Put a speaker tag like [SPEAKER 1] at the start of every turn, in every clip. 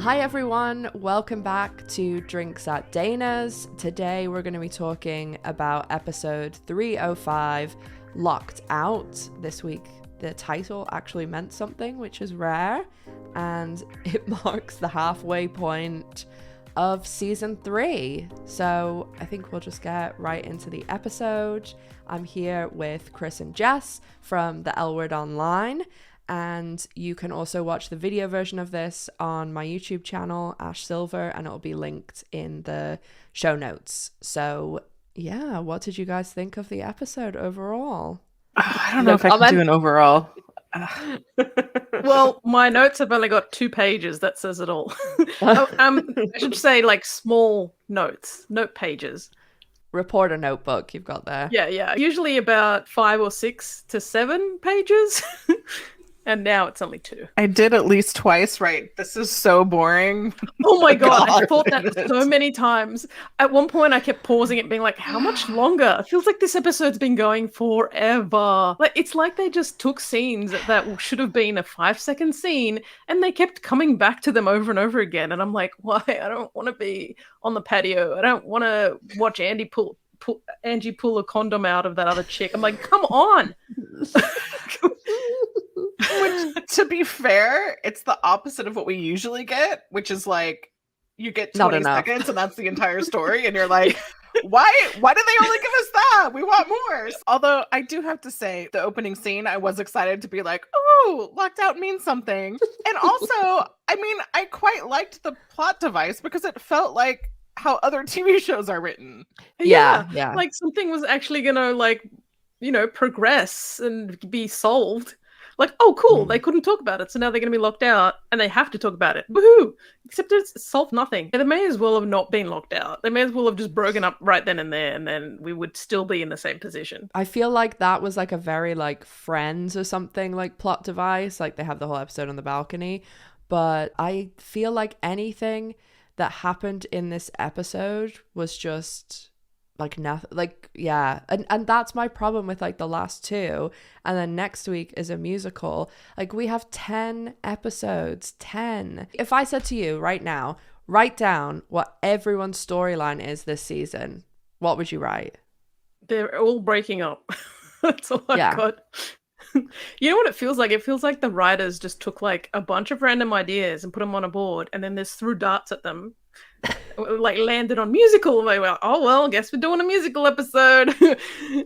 [SPEAKER 1] Hi everyone, welcome back to Drinks at Dana's. Today we're going to be talking about episode 305, Locked Out. This week the title actually meant something, which is rare, and it marks the halfway point of season 3. So I think we'll just get right into the episode. I'm here with Chris and Jess from the L Word Online. And you can also watch the video version of this on my YouTube channel, Ash Silver, and it'll be linked in the show notes. So, yeah, what did you guys think of the episode overall?
[SPEAKER 2] I don't know if I can do an overall.
[SPEAKER 3] Well, my notes have only got 2 pages. That says it all. I should say like small notes, note pages.
[SPEAKER 1] Reporter notebook you've got there.
[SPEAKER 3] Yeah. Usually about 5 or 6 to 7 pages. And now it's only 2.
[SPEAKER 2] I did at least twice, right? This is so boring.
[SPEAKER 3] Oh my God, I thought that so many times. At one point, I kept pausing it, being like, how much longer? It feels like this episode's been going forever. Like, it's like they just took scenes that should have been a 5-second scene, and they kept coming back to them over and over again. And I'm like, why? I don't want to be on the patio. I don't want to watch Angie pull a condom out of that other chick. I'm like, come on.
[SPEAKER 2] Which, to be fair, it's the opposite of what we usually get, which is like you get 20 seconds and that's the entire story, and you're like, why did they only give us that? We want more. Although I do have to say, the opening scene, I was excited to be like, oh, locked out means something. And also, I mean, I quite liked the plot device because it felt like how other TV shows are written.
[SPEAKER 1] Yeah.
[SPEAKER 3] Like something was actually gonna progress and be solved. Like, oh, cool, they couldn't talk about it, so now they're going to be locked out, and they have to talk about it. Woohoo! Except it's solved nothing. They may as well have not been locked out. They may as well have just broken up right then and there, and then we would still be in the same position.
[SPEAKER 1] I feel like that was like a very like Friends or something like plot device. Like they have the whole episode on the balcony. But I feel like anything that happened in this episode was just like nothing. Like, yeah, and that's my problem with like the last 2, and then next week is a musical. Like, we have 10 episodes. 10. If I said to you right now, write down what everyone's storyline is this season, what would you write?
[SPEAKER 3] They're all breaking up. That's all I've got. You know what it feels like? It feels like the writers just took like a bunch of random ideas and put them on a board, and then just threw darts at them. Like landed on musical, and they were, oh well, guess we're doing a musical episode.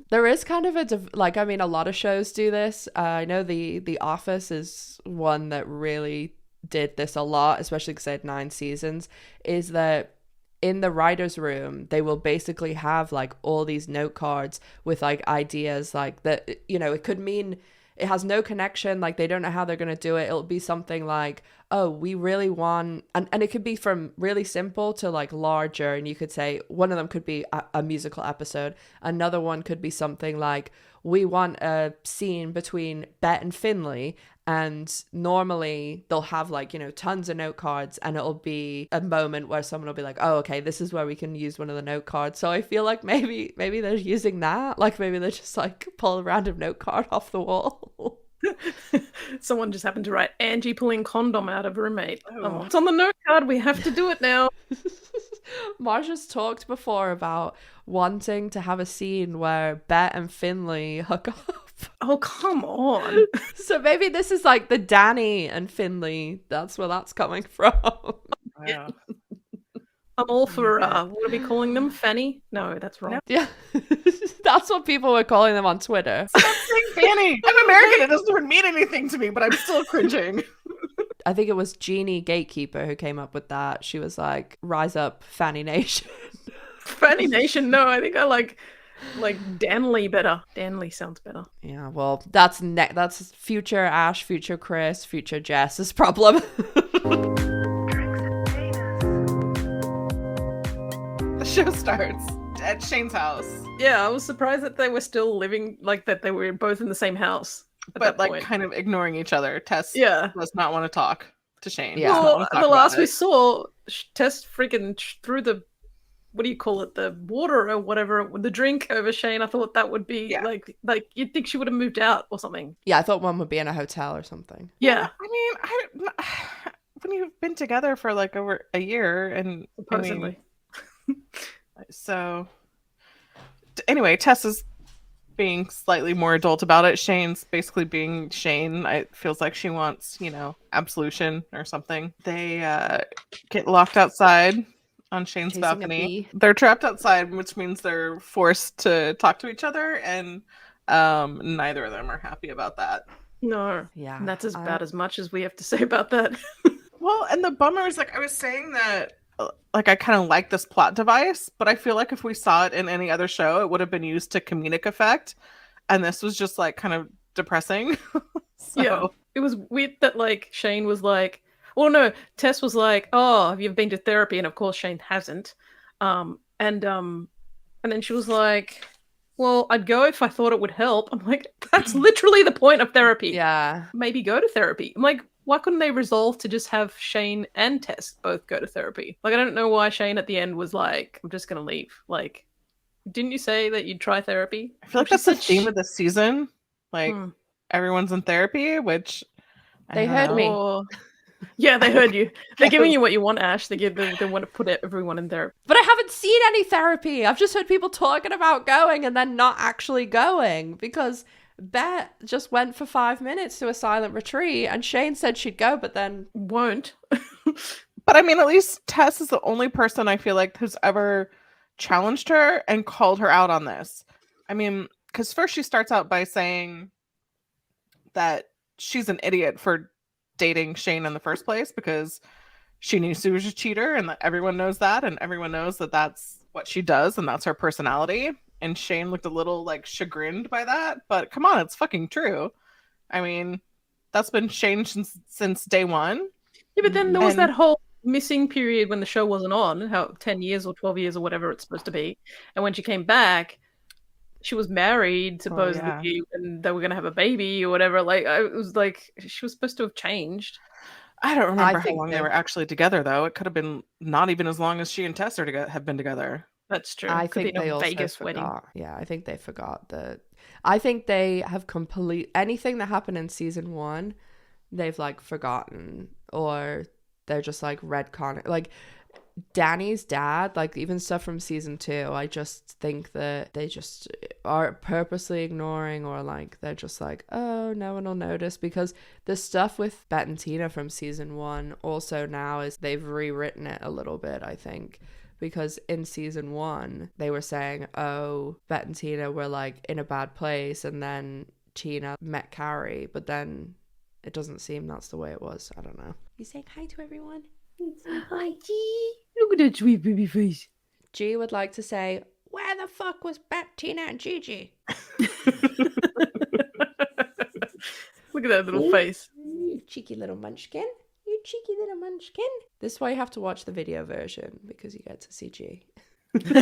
[SPEAKER 1] There is kind of a lot of shows do this. I know the Office is one that really did this a lot, especially because they had 9 seasons, is that in the writer's room they will basically have like all these note cards with like ideas like that, it could mean it has no connection, like they don't know how they're going to do it. It'll be something like, oh, we really want, and it could be from really simple to like larger, and you could say one of them could be a musical episode. Another one could be something like, we want a scene between Bette and Finley, and normally they'll have like, tons of note cards, and it'll be a moment where someone will be like, oh, okay, this is where we can use one of the note cards. So I feel like maybe they're using that, like maybe they're just like pull a random note card off the wall.
[SPEAKER 3] Someone just happened to write Angie pulling condom out of roommate. Oh, it's on the note card. We have to do it now.
[SPEAKER 1] Marsha's talked before about wanting to have a scene where Bette and Finley hook up.
[SPEAKER 3] Oh, come on.
[SPEAKER 1] So maybe this is like the Danny and Finley. That's where that's coming from.
[SPEAKER 2] Wow.
[SPEAKER 3] I'm all for, what are we calling them? Fanny? No, that's wrong.
[SPEAKER 1] Yeah. That's what people were calling them on Twitter.
[SPEAKER 2] Stop saying Fanny. I'm American. It doesn't mean anything to me, but I'm still cringing.
[SPEAKER 1] I think it was Jeannie Gatekeeper who came up with that. She was like, rise up, Fanny Nation.
[SPEAKER 3] Fanny Nation? No, I think I like Danley better. Danley sounds better.
[SPEAKER 1] Yeah, well, that's future Ash, future Chris, future Jess's problem.
[SPEAKER 2] The show starts at Shane's house.
[SPEAKER 3] Yeah, I was surprised that they were still living, like that they were both in the same house.
[SPEAKER 2] But like kind of ignoring each other. Tess does not want to talk to Shane.
[SPEAKER 1] Yeah.
[SPEAKER 3] Well, the last we saw, Tess freaking threw the, what do you call it, the water or whatever, the drink over Shane. I thought that would be like you'd think she would have moved out or something.
[SPEAKER 1] Yeah, I thought one would be in a hotel or something.
[SPEAKER 3] Yeah.
[SPEAKER 2] I mean, when you've been together for like over a year and
[SPEAKER 3] Supposedly.
[SPEAKER 2] So anyway, Tess is being slightly more adult about it. Shane's basically being Shane. It feels like she wants, absolution or something. They get locked outside on Shane's
[SPEAKER 1] Chasing
[SPEAKER 2] balcony. They're trapped outside, which means they're forced to talk to each other, and neither of them are happy about that.
[SPEAKER 3] No.
[SPEAKER 1] Yeah.
[SPEAKER 3] And that's about as much as we have to say about that.
[SPEAKER 2] Well, and the bummer is, like, I was saying that, like, I kind of like this plot device, but I feel like if we saw it in any other show, it would have been used to comedic effect, and this was just, like, kind of depressing.
[SPEAKER 3] Yeah. It was weird that, like, Shane was like, well, no, Tess was like, oh, have you been to therapy? And of course Shane hasn't. And then she was like, well, I'd go if I thought it would help. I'm like, that's literally the point of therapy.
[SPEAKER 1] Yeah.
[SPEAKER 3] Maybe go to therapy. I'm like, why couldn't they resolve to just have Shane and Tess both go to therapy? Like, I don't know why Shane at the end was like, I'm just going to leave. Like, didn't you say that you'd try therapy?
[SPEAKER 2] I feel like that's the theme of this season. Like, everyone's in therapy, which...
[SPEAKER 1] They heard me.
[SPEAKER 3] Yeah, they heard you. They're giving you what you want, Ash. They want to put everyone in therapy.
[SPEAKER 1] But I haven't seen any therapy. I've just heard people talking about going and then not actually going, because Bet just went for 5 minutes to a silent retreat and Shane said she'd go, but then
[SPEAKER 3] won't.
[SPEAKER 2] But I mean, at least Tess is the only person I feel like who's ever challenged her and called her out on this. I mean, because first she starts out by saying that she's an idiot for dating Shane in the first place because she knew Sue was a cheater, and that everyone knows that, and everyone knows that that's what she does and that's her personality. And Shane looked a little like chagrined by that, but come on, it's fucking true. I mean, that's been Shane since day one.
[SPEAKER 3] Yeah, but then there was that whole missing period when the show wasn't on, how 10 years or 12 years or whatever it's supposed to be. And when she came back, she was married, supposedly, and they were going to have a baby or whatever. Like, it was like, she was supposed to have changed.
[SPEAKER 2] I don't remember how long they were actually together, though. It could have been not even as long as she and Tess have been together.
[SPEAKER 3] That's true.
[SPEAKER 1] I think they also
[SPEAKER 3] Vegas
[SPEAKER 1] forgot.
[SPEAKER 3] wedding.
[SPEAKER 1] Yeah, I think they forgot that. I think they have anything that happened in season 1, they've like forgotten, or they're just like retconning. Like Danny's dad, like even stuff from season 2, I just think that they just are purposely ignoring, or like they're just like, oh, no one will notice, because the stuff with Bette and Tina from season 1 also now is they've rewritten it a little bit, I think. Because in season 1, they were saying, oh, Bette and Tina were like in a bad place, and then Tina met Carrie, but then it doesn't seem that's the way it was. I don't know. You saying hi to everyone? Hi, G.
[SPEAKER 3] Look at that sweet baby face.
[SPEAKER 1] G would like to say, where the fuck was Bette, Tina, and Gigi?
[SPEAKER 3] Look at that little face.
[SPEAKER 1] You cheeky little munchkin. You cheeky little munchkin. This is why you have to watch the video version, because you get to see G. And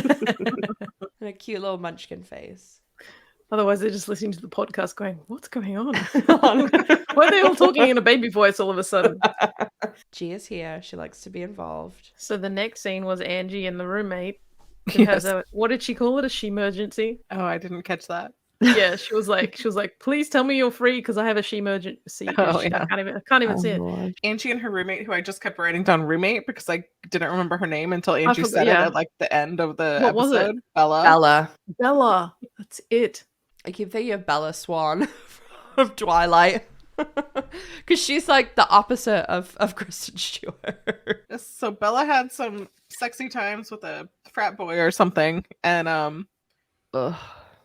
[SPEAKER 1] a cute little munchkin face.
[SPEAKER 3] Otherwise, they're just listening to the podcast going, what's going on? Why are they all talking in a baby voice all of a sudden?
[SPEAKER 1] G is here. She likes to be involved.
[SPEAKER 3] So the next scene was Angie and the roommate. Who has what did she call it? A she-emergency?
[SPEAKER 2] Oh, I didn't catch that.
[SPEAKER 3] Yeah, she was like, please tell me you're free because I have a she-emergency. I can't even see it.
[SPEAKER 2] Angie and her roommate, who I just kept writing down roommate because I didn't remember her name until Angie said it at like the end of the episode.
[SPEAKER 3] Was it?
[SPEAKER 2] Bella.
[SPEAKER 3] That's it.
[SPEAKER 1] I keep thinking of Bella Swan of Twilight. Because she's like the opposite of Kristen Stewart.
[SPEAKER 2] So Bella had some sexy times with a frat boy or something, and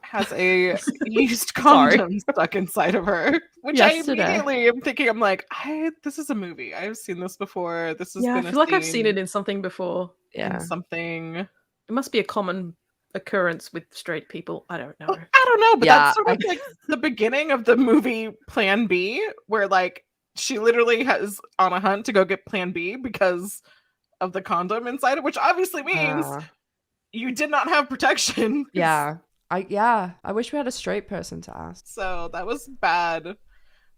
[SPEAKER 2] has a used condom stuck inside of her, which I immediately am thinking, I'm like, this is a movie. I've seen this before. This has been
[SPEAKER 3] I feel like I've seen it in something before.
[SPEAKER 2] Yeah, something.
[SPEAKER 3] It must be a common occurrence with straight people. I don't know.
[SPEAKER 2] Well, I don't know, but that's sort of like the beginning of the movie Plan B, where like she literally is on a hunt to go get Plan B because of the condom inside it, which obviously means you did not have protection.
[SPEAKER 1] Yeah. I wish we had a straight person to ask.
[SPEAKER 2] So that was bad.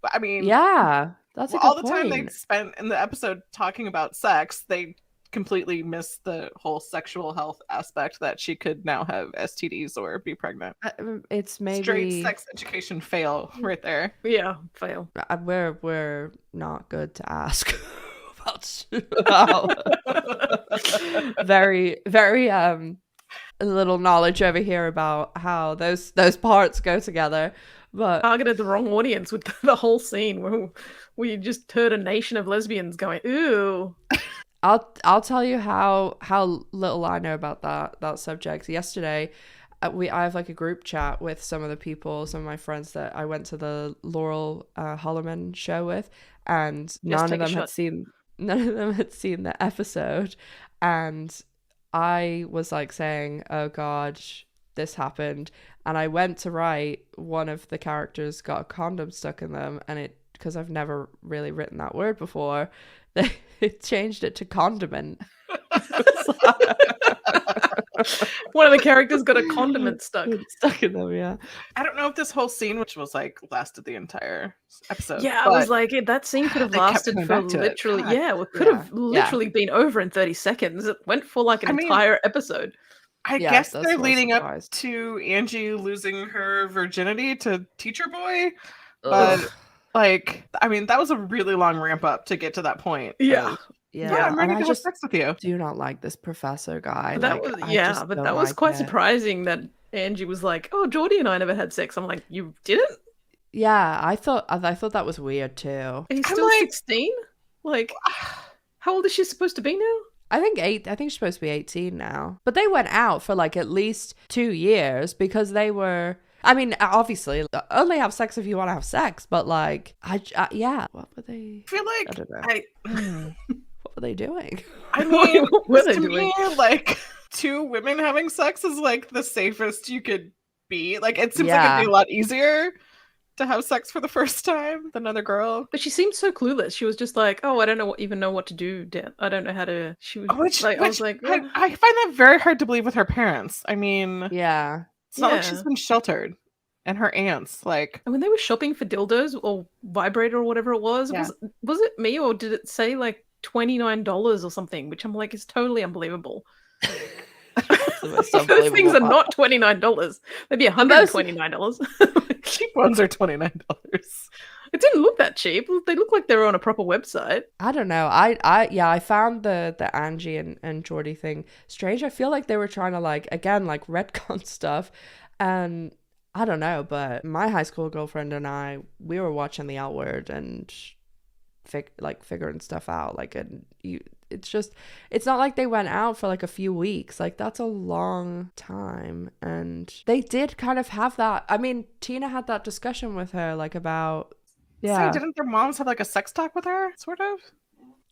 [SPEAKER 2] But I mean,
[SPEAKER 1] that's a good
[SPEAKER 2] all the
[SPEAKER 1] point.
[SPEAKER 2] time they spent in the episode talking about sex, they completely missed the whole sexual health aspect, that she could now have STDs or be pregnant.
[SPEAKER 1] It's maybe
[SPEAKER 2] straight sex education fail right there.
[SPEAKER 3] Yeah, fail.
[SPEAKER 1] We're not good to ask about much. Very, very little knowledge over here about how those parts go together. But
[SPEAKER 3] targeted the wrong audience with the whole scene where we just heard a nation of lesbians going, ooh.
[SPEAKER 1] I'll tell you how little I know about that subject. Yesterday, I have like a group chat with some of my friends that I went to the Laurel Holloman show with, and none of them had seen the episode, and I was like saying, "Oh God, this happened," and I went to write, one of the characters got a condom stuck in them, and it, because I've never really written that word before, it changed it to condiment.
[SPEAKER 3] One of the characters got a condiment stuck
[SPEAKER 1] in them. Yeah,
[SPEAKER 2] I don't know if this whole scene, which was like lasted the entire episode.
[SPEAKER 3] Yeah, I was like, that scene could have lasted for literally, it could have literally been over in 30 seconds. It went for like an entire episode.
[SPEAKER 2] I guess they're leading up to Angie losing her virginity to Teacher Boy, but like, I mean, that was a really long ramp up to get to that point.
[SPEAKER 3] Yeah.
[SPEAKER 2] I'm ready to have sex with you.
[SPEAKER 1] Do not like this professor guy.
[SPEAKER 3] That was quite surprising that Angie was like, "Oh, Geordie and I never had sex." I'm like, "You didn't?"
[SPEAKER 1] Yeah, I thought that was weird too.
[SPEAKER 3] He's still 16. Like, how old is she supposed to be now?
[SPEAKER 1] I think she's supposed to be 18 now. But they went out for like at least 2 years because they were. I mean, obviously, only have sex if you want to have sex. But like, what were they?
[SPEAKER 2] I feel like
[SPEAKER 1] I don't know. What were they doing?
[SPEAKER 2] I mean, what were they doing? Me, like, 2 women having sex is like the safest you could be. Like, it seems like it'd be a lot easier to have sex for the first time than another girl.
[SPEAKER 3] But she seemed so clueless. She was just like, "Oh, I don't even know what to do. I don't know how to." She was I was like,
[SPEAKER 2] I find that very hard to believe with her parents. I mean, it's not like she's been sheltered. And her aunts, like,
[SPEAKER 3] and when they were shopping for dildos or vibrator or whatever it was, was it me, or did it say like $29 or something? Which I'm like, is totally unbelievable. Those things are not $29. They'd be $129.
[SPEAKER 2] Cheap ones are $29.
[SPEAKER 3] It didn't look that cheap. They look like they were on a proper website.
[SPEAKER 1] I don't know. I found the Angie and Geordie thing strange. I feel like they were trying to like, again, like retcon stuff, and I don't know, but my high school girlfriend and I, we were watching The L Word and figuring stuff out. Like, it's not like they went out for like a few weeks. Like, that's a long time. And they did kind of have that. I mean, Tina had that discussion with her, like, about,
[SPEAKER 2] didn't their moms have like a sex talk with her, sort of?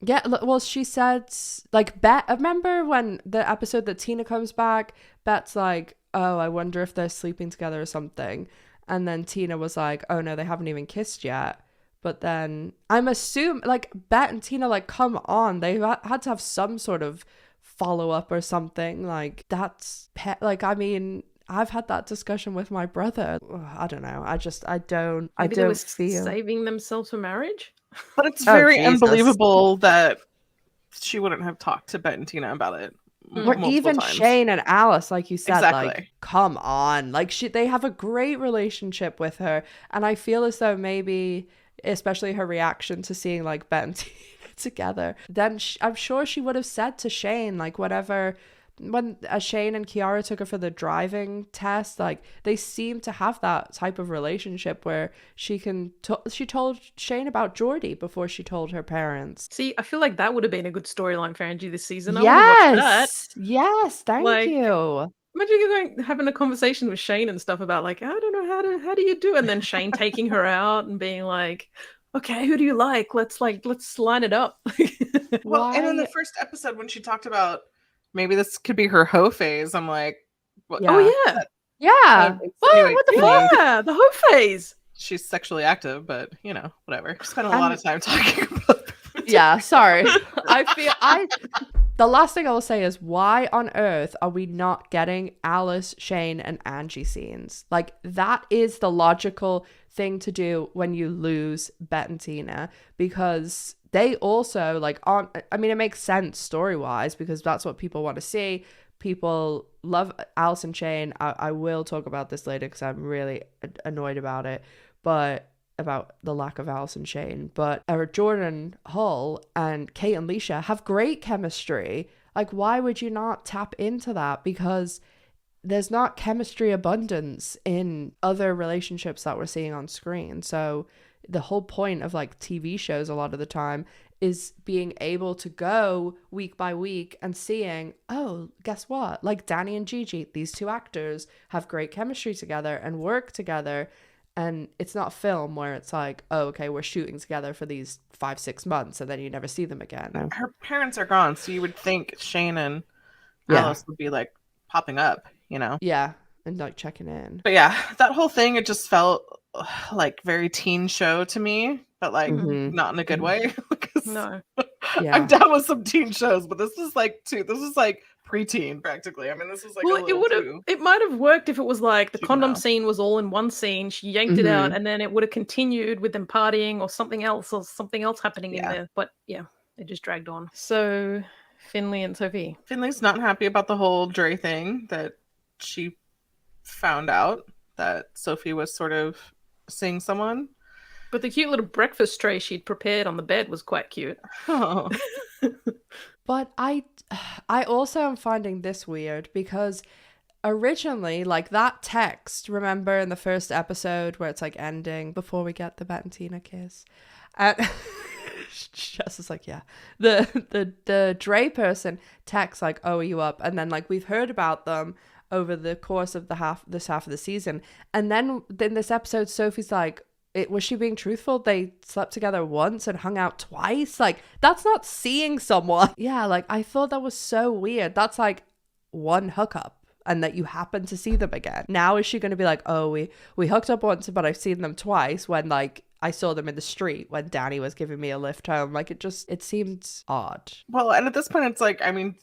[SPEAKER 1] Yeah, well, she said, like, remember when the episode that Tina comes back, Bette's like, "Oh, I wonder if they're sleeping together or something." And then Tina was like, "Oh no, they haven't even kissed yet." But then I'm assuming, like, Bette and Tina, like, come on, they had to have some sort of follow-up or something. Like, that's like, I mean, I've had that discussion with my brother. I don't know. I don't feel
[SPEAKER 3] saving themselves for marriage.
[SPEAKER 2] But it's very unbelievable that she wouldn't have talked to Bette and Tina about it.
[SPEAKER 1] Or even times. Shane and Alice, like you said,
[SPEAKER 2] exactly.
[SPEAKER 1] Like, come on. Like, they have a great relationship with her. And I feel as though maybe, especially her reaction to seeing, like, Bette and Tina together, then I'm sure she would have said to Shane, like, whatever, when Shane and Kiara took her for the driving test, like, they seem to have that type of relationship where she told Shane about Geordie before she told her parents.
[SPEAKER 3] See, I feel like that would have been a good storyline for Angie this season.
[SPEAKER 1] Yes, thank you.
[SPEAKER 3] Imagine you having a conversation with Shane and stuff about, like, I don't know how do you do, and then Shane taking her out and being like, "Okay, who do you like? Let's line it up."
[SPEAKER 2] Well, and in the first episode when she talked about maybe this could be her hoe phase, I'm like,
[SPEAKER 3] what? Oh yeah.
[SPEAKER 1] What the fuck?
[SPEAKER 3] Yeah, the hoe phase.
[SPEAKER 2] She's sexually active, but you know, whatever. Spent a lot of time talking about
[SPEAKER 1] sorry. The last thing I will say is, why on earth are we not getting Alice, Shane, and Angie scenes? Like, that is the logical thing to do when you lose Bette and Tina, because they also, like, aren't, I mean, it makes sense story-wise because that's what people want to see. People love Alice and Shane. I will talk about this later because I'm really annoyed about it. But about the lack of Allison Shane, but Jordan Hull and Kate and Leisha have great chemistry. Like, why would you not tap into that? Because there's not chemistry abundance in other relationships that we're seeing on screen. So the whole point of like TV shows a lot of the time is being able to go week by week and seeing, oh, guess what? Like Danny and Gigi, these two actors have great chemistry together and work together. And it's not film where it's like, oh, okay, we're shooting together for these 5-6 months and then you never see them again.
[SPEAKER 2] Her parents are gone, so you would think Shane and Alice would be like popping up, you know?
[SPEAKER 1] Yeah, and like checking in.
[SPEAKER 2] But yeah, that whole thing, it just felt like very teen show to me, but like not in a good way.
[SPEAKER 3] No.
[SPEAKER 1] Yeah.
[SPEAKER 2] I'm down with some teen shows, but this is like preteen practically. I mean, this is like
[SPEAKER 3] it might have worked if it was like the condom scene was all in one scene, she yanked it out, and then it would have continued with them partying or something else happening in there. But yeah, it just dragged on. So Finley and Sophie.
[SPEAKER 2] Finley's not happy about the whole Dre thing, that she found out that Sophie was sort of seeing someone.
[SPEAKER 3] But the cute little breakfast tray she'd prepared on the bed was quite cute.
[SPEAKER 2] Oh.
[SPEAKER 1] But I also am finding this weird because originally, like that text, remember in the first episode where it's like ending before we get the Bette and Tina kiss, and Jess is like, yeah, the Dre person texts like, oh, are you up? And then like we've heard about them over the course of this half of the season, and then in this episode, Sophie's like, was she being truthful? They slept together once and hung out twice. Like, that's not seeing someone. Yeah, like I thought that was so weird. That's like one hookup and that you happen to see them again. Now is she going to be like, oh, we hooked up once, but I've seen them twice, when like I saw them in the street when Danny was giving me a lift home. Like it seemed odd.
[SPEAKER 2] Well, and at this point it's like, I mean,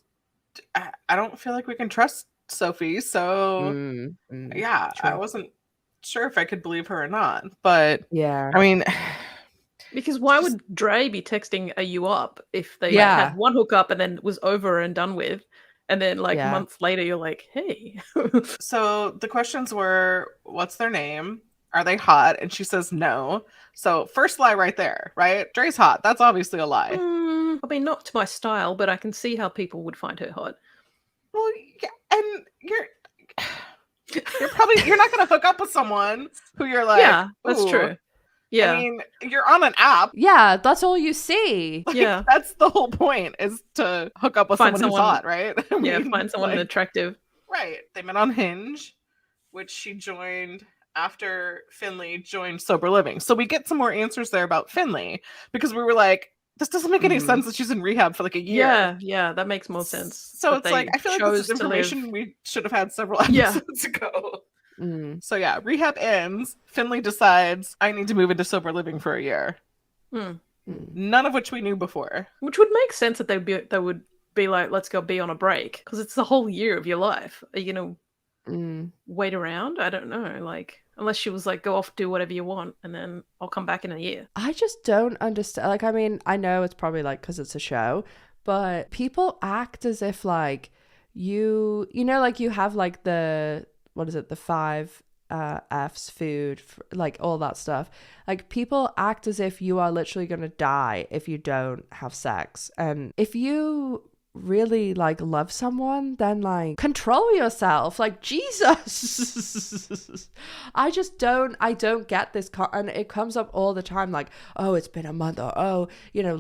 [SPEAKER 2] I don't feel like we can trust Sophie. So yeah, true. I wasn't sure if I could believe her or not, but
[SPEAKER 1] yeah,
[SPEAKER 2] I mean,
[SPEAKER 3] because why would Dre be texting "Are you up?" if they had one hookup and then it was over and done with, and then like months later you're like, hey.
[SPEAKER 2] So the questions were, what's their name? Are they hot? And she says no. So first lie right there, right? Dre's hot. That's obviously a lie.
[SPEAKER 3] I mean, not to my style, but I can see how people would find her hot.
[SPEAKER 2] Well, yeah, and you're not going to hook up with someone who you're like,
[SPEAKER 3] yeah, that's true. Yeah.
[SPEAKER 2] I mean, you're on an app.
[SPEAKER 1] Yeah, that's all you see.
[SPEAKER 2] Like,
[SPEAKER 3] yeah.
[SPEAKER 2] That's the whole point, is to hook up with someone who's hot, right?
[SPEAKER 3] Find someone attractive.
[SPEAKER 2] Right. They met on Hinge, which she joined after Finley joined Sober Living. So we get some more answers there about Finley, because we were like, this doesn't make any sense that she's in rehab for like a year.
[SPEAKER 3] Yeah, that makes more sense.
[SPEAKER 2] So it's like, I feel like this is information we should have had several episodes ago. So yeah, rehab ends. Finley decides, I need to move into Sober Living for a year. None of which we knew before.
[SPEAKER 3] Which would make sense that they would be like, let's go be on a break, because it's the whole year of your life. Are you gonna wait around? I don't know. Like, unless she was like, go off, do whatever you want, and then I'll come back in a year.
[SPEAKER 1] I just don't understand. Like, I mean, I know it's probably like because it's a show, but people act as if like you know, like you have like the 5 F's food, like all that stuff. Like, people act as if you are literally going to die if you don't have sex. And if you really like love someone, then like control yourself, like Jesus. I don't get this and it comes up all the time, like, oh, it's been a month, or oh, you know,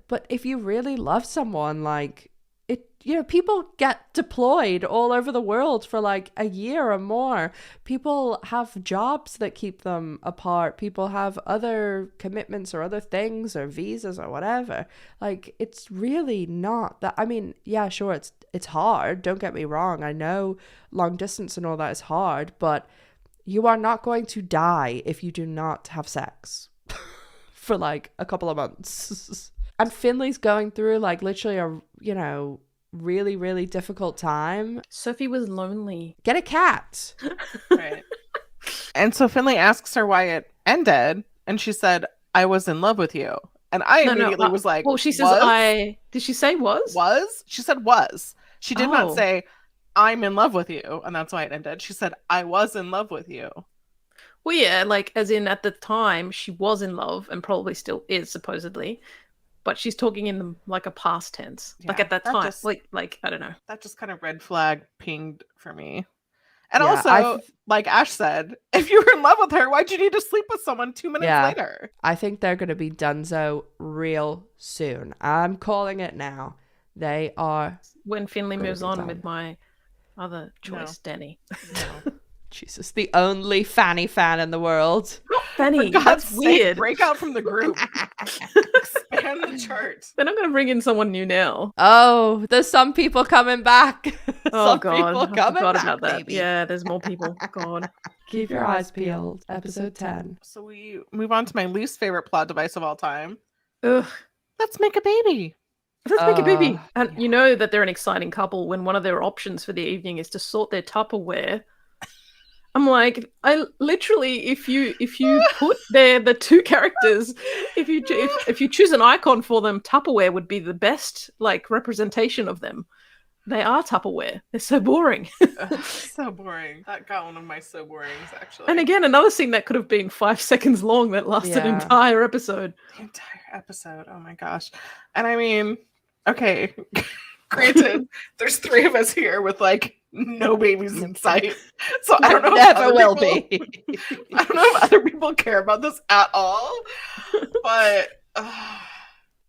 [SPEAKER 1] but if you really love someone, like it, you know, people get deployed all over the world for like a year or more. People have jobs that keep them apart. People have other commitments or other things or visas or whatever. Like, it's really not that. I mean, yeah, sure, it's hard. Don't get me wrong. I know long distance and all that is hard, but you are not going to die if you do not have sex for like a couple of months. And Finley's going through like literally a, you know, really, really difficult time.
[SPEAKER 3] Sophie was lonely.
[SPEAKER 1] Get a cat.
[SPEAKER 2] Right. And so Finley asks her why it ended, and she said, I was in love with you. And I immediately was like,
[SPEAKER 3] well, she says, did she say was?
[SPEAKER 2] Was? She said was. She did not say, I'm in love with you, and that's why it ended. She said, I was in love with you.
[SPEAKER 3] Well, yeah, like as in at the time she was in love and probably still is supposedly, but she's talking in like a past tense, like at that time.
[SPEAKER 2] just-
[SPEAKER 3] like I don't know.
[SPEAKER 2] That just kind of red flag pinged for me. And
[SPEAKER 1] Yeah,
[SPEAKER 2] also, like Ash said, if you were in love with her, why'd you need to sleep with someone 2 minutes later?
[SPEAKER 1] I think they're going to be donezo real soon. I'm calling it now. They are.
[SPEAKER 3] When Finley
[SPEAKER 1] gonna
[SPEAKER 3] moves
[SPEAKER 1] be
[SPEAKER 3] on
[SPEAKER 1] done.
[SPEAKER 3] with my other choice, Danny.
[SPEAKER 2] No.
[SPEAKER 1] Jesus, the only Fanny fan in the world.
[SPEAKER 3] Fanny,
[SPEAKER 2] For God's
[SPEAKER 3] that's
[SPEAKER 2] sake,
[SPEAKER 3] weird.
[SPEAKER 2] break out from the group. Expand the chart.
[SPEAKER 3] They're not going to bring in someone new now.
[SPEAKER 1] Oh, there's some people coming back.
[SPEAKER 3] Oh
[SPEAKER 1] some
[SPEAKER 3] God,
[SPEAKER 1] people
[SPEAKER 3] I
[SPEAKER 1] coming
[SPEAKER 3] forgot
[SPEAKER 1] back,
[SPEAKER 3] about that.
[SPEAKER 1] baby.
[SPEAKER 3] Yeah, there's more people. God.
[SPEAKER 1] Keep your eyes peeled. Episode 10.
[SPEAKER 2] So we move on to my least favorite plot device of all time.
[SPEAKER 3] Ugh.
[SPEAKER 2] Let's make a baby.
[SPEAKER 3] Let's make a baby. And
[SPEAKER 2] yeah.
[SPEAKER 3] you know that they're an exciting couple when one of their options for the evening is to sort their Tupperware. I'm like, I literally, if you put there the two characters, if you choose an icon for them, Tupperware would be the best like representation of them. They are Tupperware. They're so boring.
[SPEAKER 2] So boring. That got one of my so borings, actually.
[SPEAKER 3] And again, another scene that could have been 5 seconds long that lasted an entire episode.
[SPEAKER 2] The entire episode. Oh my gosh. And I mean, okay, granted, there's 3 of us here with like no babies in sight. So I don't know.
[SPEAKER 1] Never will be.
[SPEAKER 2] I don't know if other people care about this at all. But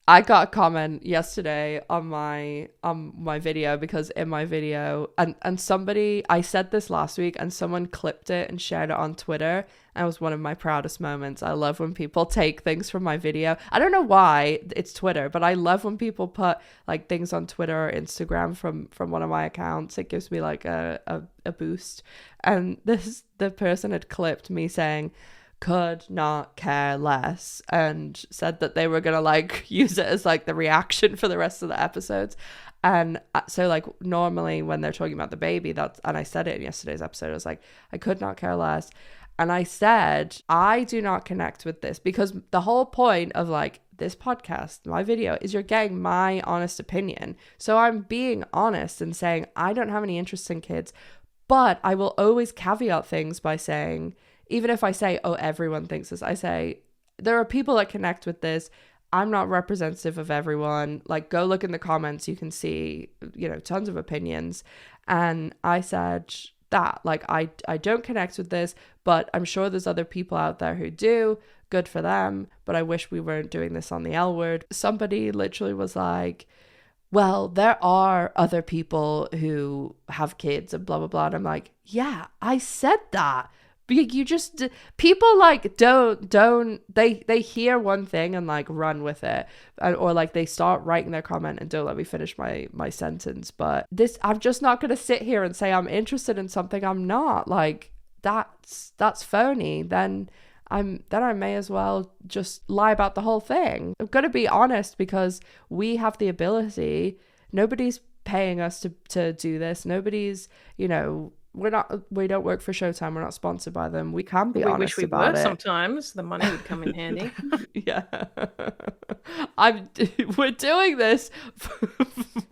[SPEAKER 1] I got a comment yesterday on my video because in my video and somebody, I said this last week and someone clipped it and shared it on Twitter, and it was one of my proudest moments. I love when people take things from my video. I don't know why it's Twitter, but I love when people put like things on Twitter or Instagram from one of my accounts. It gives me like a boost. And the person had clipped me saying, "Could not care less," and said that they were gonna like use it as like the reaction for the rest of the episodes. And so like normally when they're talking about the baby, and I said it in yesterday's episode, I was like, I could not care less. And I said, I do not connect with this because the whole point of like this podcast, my video, is you're getting my honest opinion. So I'm being honest and saying I don't have any interest in kids, but I will always caveat things by saying, even if I say, oh, everyone thinks this, I say, there are people that connect with this. I'm not representative of everyone. Like, go look in the comments. You can see, tons of opinions. And I said that, like, I don't connect with this, but I'm sure there's other people out there who do. Good for them. But I wish we weren't doing this on the L word. Somebody literally was like, well, there are other people who have kids and blah, blah, blah. And I'm like, yeah, I said that. You just, people like they hear one thing and like run with it, or like they start writing their comment and don't let me finish my sentence. But I'm just not going to sit here and say I'm interested in something I'm not. Like that's phony. Then I may as well just lie about the whole thing. I'm going to be honest because we have the ability. Nobody's paying us to do this. Nobody's, we don't work for Showtime. We're not sponsored by them. We can be honest
[SPEAKER 3] wish we
[SPEAKER 1] about
[SPEAKER 3] were
[SPEAKER 1] it.
[SPEAKER 3] Sometimes the money would come in handy.
[SPEAKER 1] Yeah. We're doing this,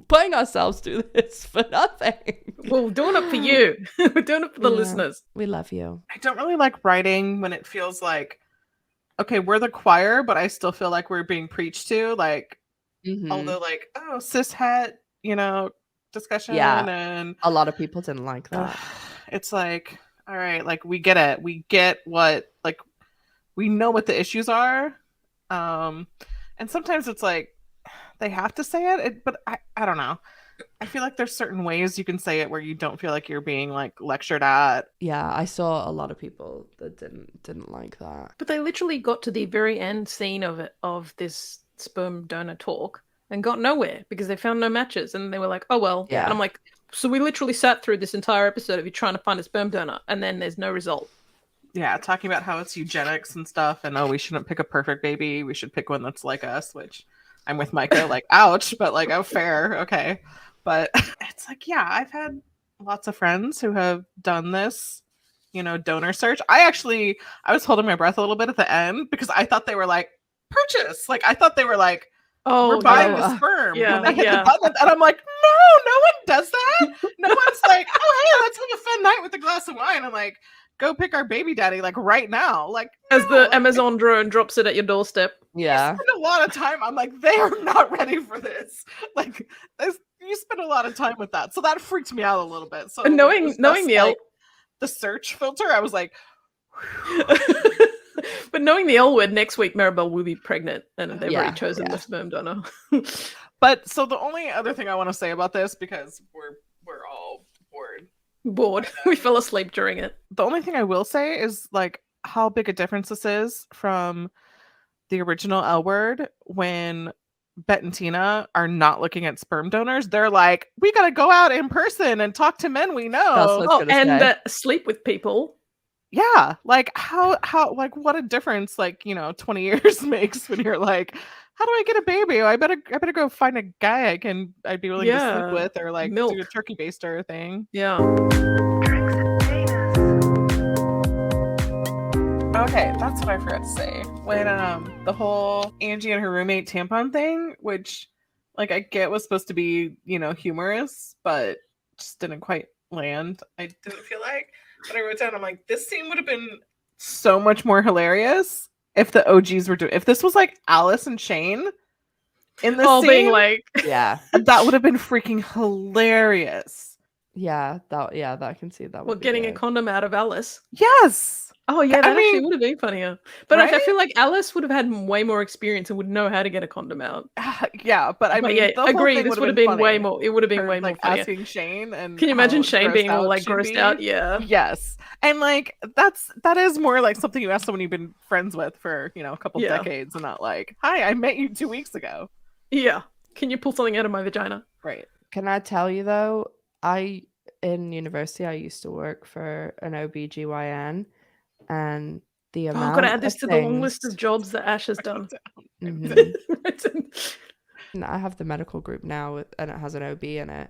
[SPEAKER 1] putting ourselves through this for nothing.
[SPEAKER 3] We're doing it for you. We're doing it for the listeners.
[SPEAKER 1] We love you.
[SPEAKER 2] I don't really like writing when it feels like, okay, we're the choir, but I still feel like we're being preached to. Like, although like, oh, cis het, discussion.
[SPEAKER 1] Yeah.
[SPEAKER 2] And
[SPEAKER 1] a lot of people didn't like that.
[SPEAKER 2] It's like, all right, like we get it. We get what, like, we know what the issues are. And sometimes it's like they have to say it, but I don't know. I feel like there's certain ways you can say it where you don't feel like you're being like lectured at.
[SPEAKER 1] Yeah, I saw a lot of people that didn't like that.
[SPEAKER 3] But they literally got to the very end scene of this sperm donor talk and got nowhere because they found no matches, and they were like, oh well.
[SPEAKER 1] Yeah.
[SPEAKER 3] And I'm like, so we literally sat through this entire episode of you trying to find a sperm donor and then there's no result.
[SPEAKER 2] Yeah, talking about how it's eugenics and stuff, and we shouldn't pick a perfect baby, we should pick one that's like us, which I'm with Micah, like, ouch, but like, oh, fair, okay. But it's like, yeah, I've had lots of friends who have done this, donor search. I was holding my breath a little bit at the end because I thought they were like, purchase. Like, I thought they were like, we're buying the sperm.
[SPEAKER 3] Yeah,
[SPEAKER 2] when they hit the button, and I'm like, no one does that. No one's like, oh, hey, let's have a fun night with a glass of wine. I'm like, go pick our baby daddy like right now. Like
[SPEAKER 3] as the Amazon drone drops it at your doorstep.
[SPEAKER 1] Yeah.
[SPEAKER 2] You spend a lot of time. I'm like, they are not ready for this. Like you spend a lot of time with that. So that freaked me out a little bit. So
[SPEAKER 3] and knowing
[SPEAKER 2] the search filter, I was like,
[SPEAKER 3] but knowing the L word, next week Maribel will be pregnant and they've already chosen the sperm donor.
[SPEAKER 2] But so the only other thing I want to say about this, because we're all bored.
[SPEAKER 3] We fell asleep during it.
[SPEAKER 2] The only thing I will say is like how big a difference this is from the original L Word when Bette and Tina are not looking at sperm donors. They're like, we gotta go out in person and talk to men we know.
[SPEAKER 3] Sleep with people.
[SPEAKER 2] Yeah, like how like what a difference 20 years makes when you're like, how do I get a baby? I better go find a guy I'd be willing to sleep with, or like do a turkey baster thing.
[SPEAKER 3] Yeah.
[SPEAKER 2] Okay, that's what I forgot to say. When the whole Angie and her roommate tampon thing, which like I get was supposed to be, humorous, but just didn't quite land. I didn't feel like. But I wrote down, I'm like, this scene would have been so much more hilarious if the OGs were doing. If this was like Alice and Shane in the scene,
[SPEAKER 3] being like,
[SPEAKER 1] yeah,
[SPEAKER 2] that would have been freaking hilarious.
[SPEAKER 1] Yeah, that I can see that.
[SPEAKER 3] Well, getting a condom out of Alice.
[SPEAKER 2] Yes.
[SPEAKER 3] Oh yeah, that actually would have been funnier. But I feel like Alice would have had way more experience and would know how to get a condom out.
[SPEAKER 2] Yeah, but I mean,
[SPEAKER 3] agree. This would have been way more. It would have been way more funnier.
[SPEAKER 2] Asking Shane, and
[SPEAKER 3] can you imagine Shane being all like grossed out? Yeah.
[SPEAKER 2] Yes, and like that is more like something you ask someone you've been friends with for a couple decades, and not like, hi, I met you 2 weeks ago.
[SPEAKER 3] Yeah. Can you pull something out of my vagina?
[SPEAKER 2] Right.
[SPEAKER 1] Can I tell you though? In university I used to work for an OBGYN. And the amount
[SPEAKER 3] I've got to add this to the long list of jobs that Ash has done.
[SPEAKER 1] Mm-hmm. I have the medical group now, and it has an OB in it.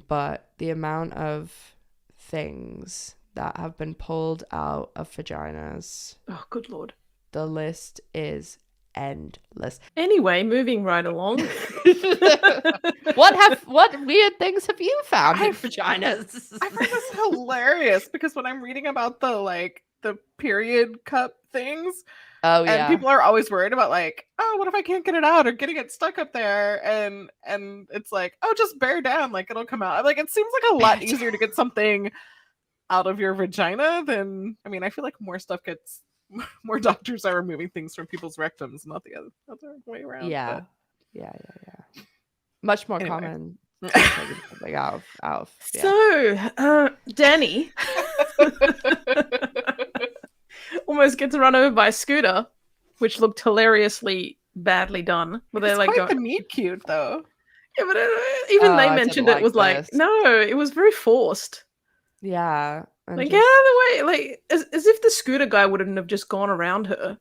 [SPEAKER 1] But the amount of things that have been pulled out of vaginas.
[SPEAKER 3] Oh, good Lord.
[SPEAKER 1] The list is endless.
[SPEAKER 3] Anyway, moving right along.
[SPEAKER 1] What weird things have you found in vaginas?
[SPEAKER 2] I find this hilarious because when I'm reading about the period cup things, and people are always worried about like, oh, what if I can't get it out or getting it stuck up there, and it's like, oh, just bear down, like it'll come out. I'm like, it seems like a lot easier to get something out of your vagina than, I mean, I feel like more doctors are removing things from people's rectums, not the other way around.
[SPEAKER 1] Yeah. Much more common. Like out of. Yeah.
[SPEAKER 3] So, Danny almost gets run over by a scooter, which looked hilariously badly done. But they're like,
[SPEAKER 2] the meet cute though.
[SPEAKER 3] Yeah, but even they mentioned it was like, no, it was very forced.
[SPEAKER 1] Yeah.
[SPEAKER 3] Like, get out of the way, like as if the scooter guy wouldn't have just gone around her.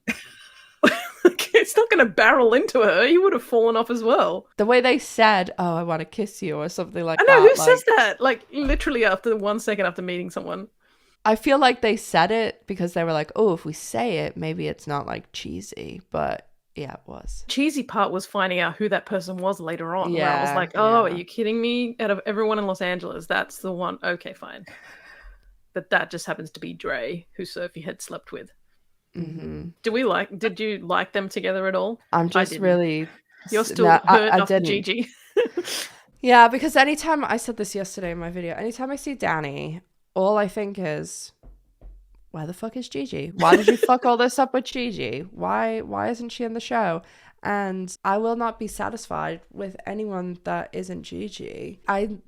[SPEAKER 3] Like, it's not going to barrel into her. He would have fallen off as well.
[SPEAKER 1] The way they said, "Oh, I want to kiss you" or something like that.
[SPEAKER 3] I know, who says that? Like, literally after 1 second after meeting someone.
[SPEAKER 1] I feel like they said it because they were like, "Oh, if we say it, maybe it's not like cheesy." But yeah, it was.
[SPEAKER 3] Cheesy part was finding out who that person was later on. Yeah, where I was like, "Oh, are you kidding me? Out of everyone in Los Angeles, that's the one." Okay, fine. But that just happens to be Dre, who Sophie had slept with.
[SPEAKER 1] Mm-hmm.
[SPEAKER 3] Did you like them together at all?
[SPEAKER 1] I'm just really...
[SPEAKER 3] You're still hurt after Gigi.
[SPEAKER 1] Yeah, because anytime, I said this yesterday in my video, anytime I see Danny, all I think is, where the fuck is Gigi? Why did you fuck all this up with Gigi? Why isn't she in the show? And I will not be satisfied with anyone that isn't Gigi. I'm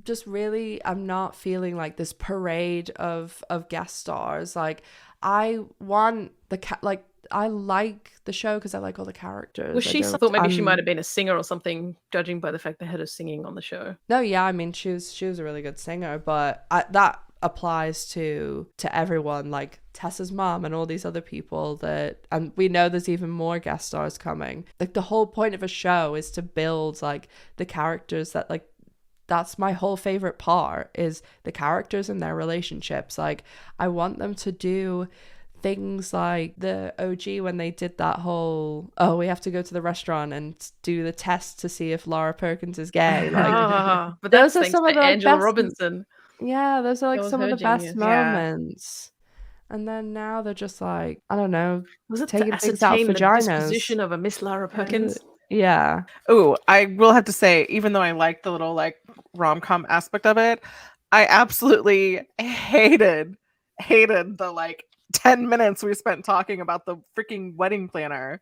[SPEAKER 1] not feeling like this parade of guest stars. Like, I want I like the show because I like all the characters.
[SPEAKER 3] Well, she thought maybe she might have been a singer or something, judging by the fact they had her singing on the show.
[SPEAKER 1] No, yeah, I mean, she was a really good singer, but that applies to everyone, like Tess's mom and all these other people and we know there's even more guest stars coming. Like, the whole point of a show is to build like the characters that, like, that's my whole favorite part, is the characters and their relationships. Like, I want them to do things like the OG when they did that whole, we have to go to the restaurant and do the test to see if Laura Perkins is gay. Like,
[SPEAKER 3] but those are some of the Angela Robinson.
[SPEAKER 1] Yeah, those are like some of the best moments. And then now they're just like, I don't know,
[SPEAKER 3] Was it
[SPEAKER 1] taking
[SPEAKER 3] to
[SPEAKER 1] things out of
[SPEAKER 3] ascertain the
[SPEAKER 1] vaginas.
[SPEAKER 3] disposition of a Miss Lara Perkins?
[SPEAKER 1] Yeah.
[SPEAKER 2] Oh, I will have to say, even though I like the little like rom-com aspect of it, I absolutely hated the like 10 minutes we spent talking about the freaking wedding planner.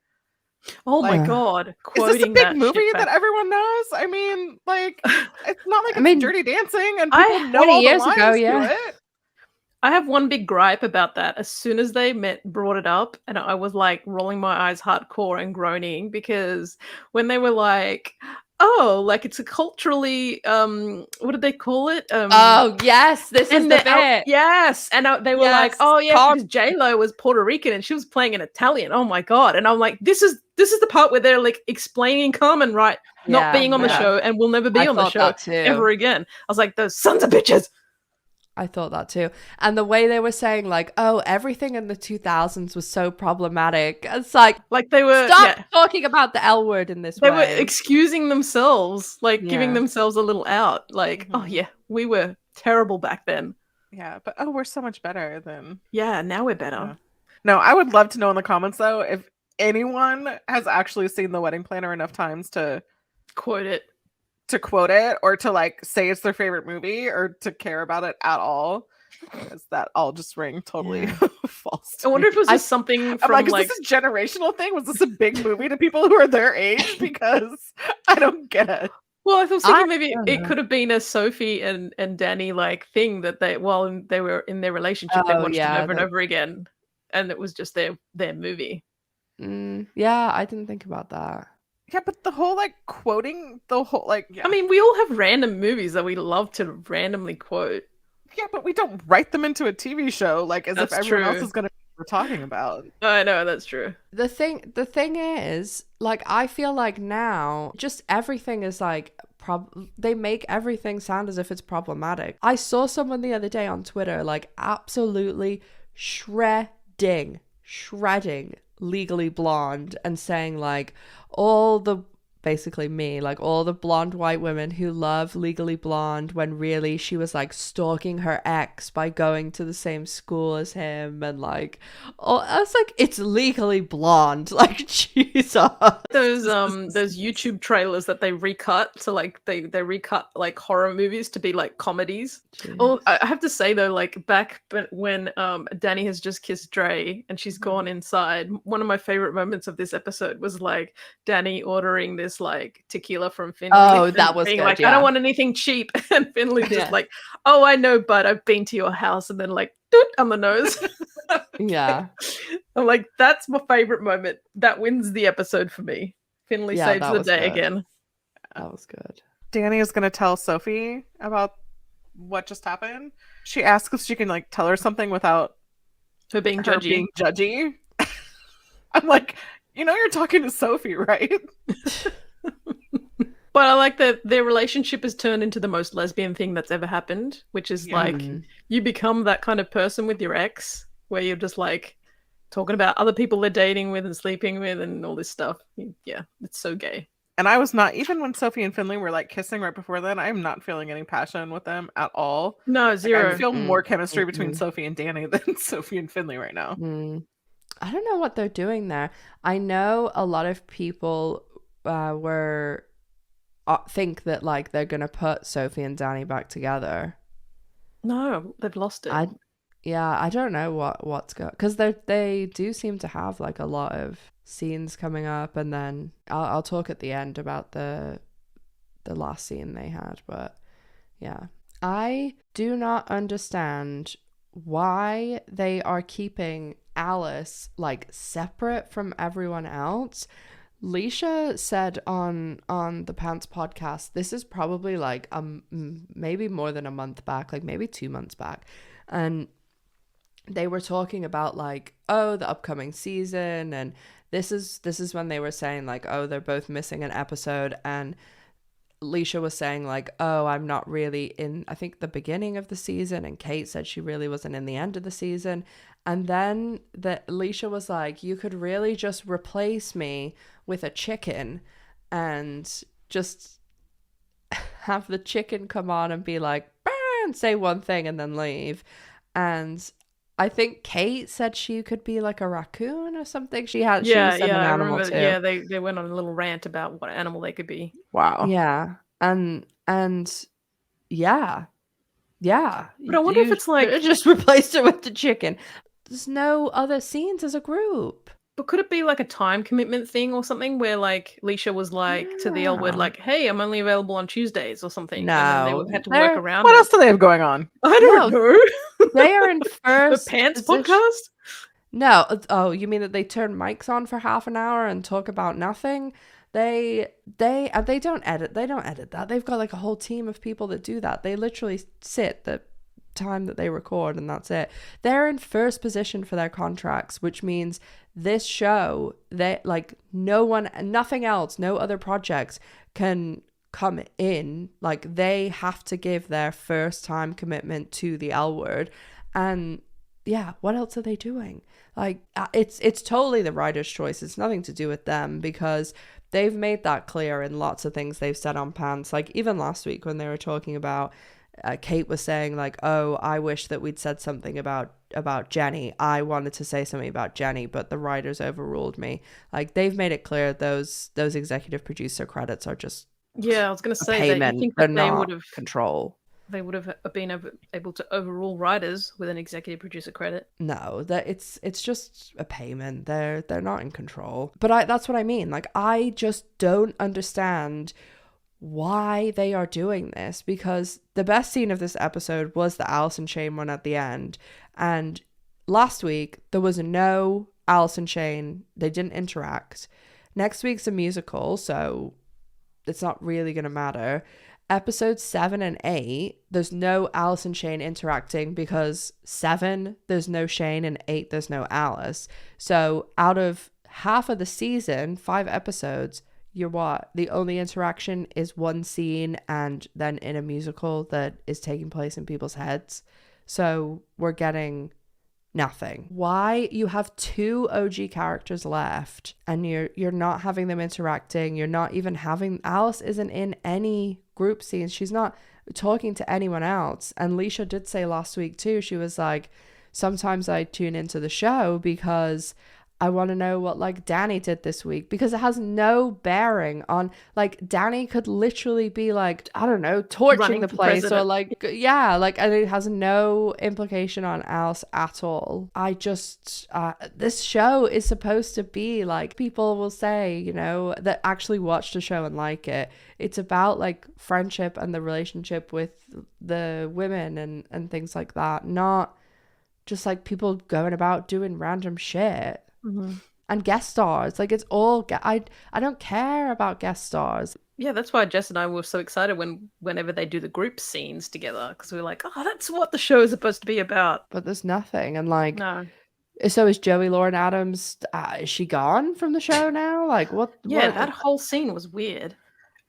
[SPEAKER 3] Oh my
[SPEAKER 2] Like,
[SPEAKER 3] god.
[SPEAKER 2] Is this a
[SPEAKER 3] Quoting
[SPEAKER 2] big
[SPEAKER 3] that
[SPEAKER 2] movie
[SPEAKER 3] shit
[SPEAKER 2] that
[SPEAKER 3] back.
[SPEAKER 2] everyone knows? I mean, like, it's not like
[SPEAKER 1] I
[SPEAKER 2] it's
[SPEAKER 1] mean,
[SPEAKER 2] Dirty Dancing and
[SPEAKER 3] I-
[SPEAKER 2] people know
[SPEAKER 1] 20
[SPEAKER 2] all the
[SPEAKER 1] years
[SPEAKER 2] lines
[SPEAKER 1] ago,
[SPEAKER 2] to
[SPEAKER 1] yeah.
[SPEAKER 2] it.
[SPEAKER 3] I have one big gripe about that. As soon as they brought it up, and I was like rolling my eyes hardcore and groaning because when they were like, "Oh, like it's a culturally what did they call it?"
[SPEAKER 1] Oh, yes, this is the bit.
[SPEAKER 3] Yes, and they were like,
[SPEAKER 1] Yes,
[SPEAKER 3] "Oh, yeah,
[SPEAKER 1] Tom-
[SPEAKER 3] because J-Lo was Puerto Rican and she was playing an Italian." Oh my god! And I'm like, "This is the part where they're like explaining Carmen right not
[SPEAKER 1] Yeah,
[SPEAKER 3] being on the
[SPEAKER 1] yeah.
[SPEAKER 3] show and will never be
[SPEAKER 1] I
[SPEAKER 3] on the
[SPEAKER 1] thought
[SPEAKER 3] show
[SPEAKER 1] that too.
[SPEAKER 3] ever again." I was like, "Those sons of bitches."
[SPEAKER 1] I thought that too. And the way they were saying like, oh, everything in the 2000s was so problematic. It's like
[SPEAKER 3] they were
[SPEAKER 1] stop talking about the L word in this
[SPEAKER 3] They
[SPEAKER 1] way.
[SPEAKER 3] were excusing themselves, like giving
[SPEAKER 1] Yeah.
[SPEAKER 3] themselves a little out. Like, oh yeah, we were terrible back then.
[SPEAKER 2] Yeah, but we're so much better than.
[SPEAKER 3] Yeah, now we're better.
[SPEAKER 2] Yeah. No, I would love to know in the comments though if anyone has actually seen The Wedding Planner enough times to
[SPEAKER 3] quote it
[SPEAKER 2] or to like say it's their favorite movie or to care about it at all, because that all just rang totally false.
[SPEAKER 3] I wonder if it was just something from
[SPEAKER 2] I'm like, is this a generational thing? Was this a big movie to people who are their age? Because I don't get it.
[SPEAKER 3] Well, I was thinking maybe it could have been a Sophie and Danny like thing that they while they were in their relationship they watched it over and over again, and it was just their movie.
[SPEAKER 1] Yeah, I didn't think about that.
[SPEAKER 2] Yeah, but the whole like quoting the whole like
[SPEAKER 3] I mean, we all have random movies that we love to randomly quote.
[SPEAKER 2] Yeah, but we don't write them into a TV show like as if everyone else is gonna know what we're talking about.
[SPEAKER 3] I know, that's true.
[SPEAKER 1] The thing is, like, I feel like now just everything is like they make everything sound as if it's problematic. I saw someone the other day on Twitter like absolutely shredding Legally Blonde and saying like basically me, like all the blonde white women who love Legally Blonde when really she was like stalking her ex by going to the same school as him, and like, oh, I was like, it's Legally Blonde, like Jesus.
[SPEAKER 3] Those YouTube trailers that they recut to like they recut like horror movies to be like comedies. Oh, I have to say though, like back when Danny has just kissed Dre and she's gone inside, one of my favorite moments of this episode was like Danny ordering this like tequila from Finley.
[SPEAKER 1] Oh, that was
[SPEAKER 3] being
[SPEAKER 1] good,
[SPEAKER 3] like,
[SPEAKER 1] yeah.
[SPEAKER 3] I don't want anything cheap, and Finley just like, oh, I know, but I've been to your house, and then like doot on the nose.
[SPEAKER 1] Yeah,
[SPEAKER 3] I'm like, that's my favorite moment. That wins the episode for me. Finley saves the day again.
[SPEAKER 1] That was good.
[SPEAKER 2] Danny is gonna tell Sophie about what just happened. She asks if she can like tell her something without
[SPEAKER 3] her being
[SPEAKER 2] judgy. I'm like, you're talking to Sophie, right?
[SPEAKER 3] But I like that their relationship has turned into the most lesbian thing that's ever happened, which is like you become that kind of person with your ex where you're just like talking about other people they're dating with and sleeping with and all this stuff. Yeah, it's so gay.
[SPEAKER 2] And I was not, even when Sophie and Finley were like kissing right before then, I'm not feeling any passion with them at all.
[SPEAKER 3] No, zero.
[SPEAKER 2] Like, I feel more chemistry between Sophie and Danny than Sophie and Finley right now.
[SPEAKER 1] I don't know what they're doing there. I know a lot of people think that like they're gonna put Sophie and Danny back together.
[SPEAKER 3] No, they've lost it.
[SPEAKER 1] I don't know what's going, because they do seem to have like a lot of scenes coming up, and then I'll talk at the end about the last scene they had. But yeah, I do not understand why they are keeping Alice like separate from everyone else. Leisha said on the Pants podcast, this is probably like maybe more than a month back, like maybe 2 months back, and they were talking about like, oh, the upcoming season, and this is when they were saying like, oh, they're both missing an episode, and Leisha was saying like, oh, I'm not really in, I think, the beginning of the season, and Kate said she really wasn't in the end of the season, and then Leisha was like, you could really just replace me with a chicken and just have the chicken come on and be like, bah, and say one thing and then leave. And I think Kate said she could be like a raccoon or something. She said an animal too.
[SPEAKER 3] Yeah, they went on a little rant about what animal they could be.
[SPEAKER 2] Wow.
[SPEAKER 1] Yeah. And yeah.
[SPEAKER 3] But I wonder if it's like
[SPEAKER 1] just replaced it with the chicken. There's no other scenes as a group.
[SPEAKER 3] But could it be like a time commitment thing or something where like Leisha was like to the L Word like, hey, I'm only available on Tuesdays or something.
[SPEAKER 1] No.
[SPEAKER 3] And then they would have to work around
[SPEAKER 2] What else do they have going on?
[SPEAKER 3] I don't know.
[SPEAKER 1] They are in first
[SPEAKER 3] the Pants podcast?
[SPEAKER 1] No. Oh, you mean that they turn mics on for half an hour and talk about nothing? They don't edit. They don't edit that. They've got like a whole team of people that do that. They literally sit the time that they record and that's it. They're in first position for their contracts, which means this show, they like nothing else, no other projects can come in. Like they have to give their first time commitment to the L Word. And yeah, what else are they doing? Like it's totally the writer's choice. It's nothing to do with them because they've made that clear in lots of things they've said on Pants. Like even last week when they were talking about Kate was saying like, oh, I wish that we'd said something about Jenny. I wanted to say something about Jenny, but the writers overruled me. Like they've made it clear those executive producer credits are just
[SPEAKER 3] I was going to say
[SPEAKER 1] payment.
[SPEAKER 3] that you think
[SPEAKER 1] They're
[SPEAKER 3] that they
[SPEAKER 1] not
[SPEAKER 3] would have
[SPEAKER 1] control.
[SPEAKER 3] They would have been able to overrule writers with an executive producer credit.
[SPEAKER 1] No, that it's just a payment. They're not in control. But that's what I mean. Like I just don't understand why they are doing this, because the best scene of this episode was the Alice and Shane one at the end, and last week there was no Alice and Shane. They didn't interact. Next week's a musical, so it's not really gonna matter. Episodes 7 and 8, there's no Alice and Shane interacting because 7 there's no Shane and 8 there's no Alice. So out of half of the season, 5 episodes, the only interaction is one scene and then in a musical that is taking place in people's heads. So we're getting nothing. Why you have 2 OG characters left and you're not having them interacting. You're not even having Alice isn't in any group scenes. She's not talking to anyone else. And Leisha did say last week too, she was like, sometimes I tune into the show because I want to know what like Danny did this week, because it has no bearing on like Danny could literally be like, I don't know, torching the place or like, yeah, like, and it has no implication on Alice at all. I just, this show is supposed to be like, people will say, you know, that actually watch the show and like it. It's about like friendship and the relationship with the women and things like that, not just like people going about doing random shit.
[SPEAKER 3] Mm-hmm.
[SPEAKER 1] And guest stars, like it's all I don't care about guest stars.
[SPEAKER 3] Yeah, that's why Jess and I were so excited whenever they do the group scenes together, because we were like, oh, that's what the show is supposed to be about.
[SPEAKER 1] But there's nothing. And like,
[SPEAKER 3] no.
[SPEAKER 1] So is Joey Lauren Adams, is she gone from the show now? Like what?
[SPEAKER 3] Yeah, that whole scene was weird.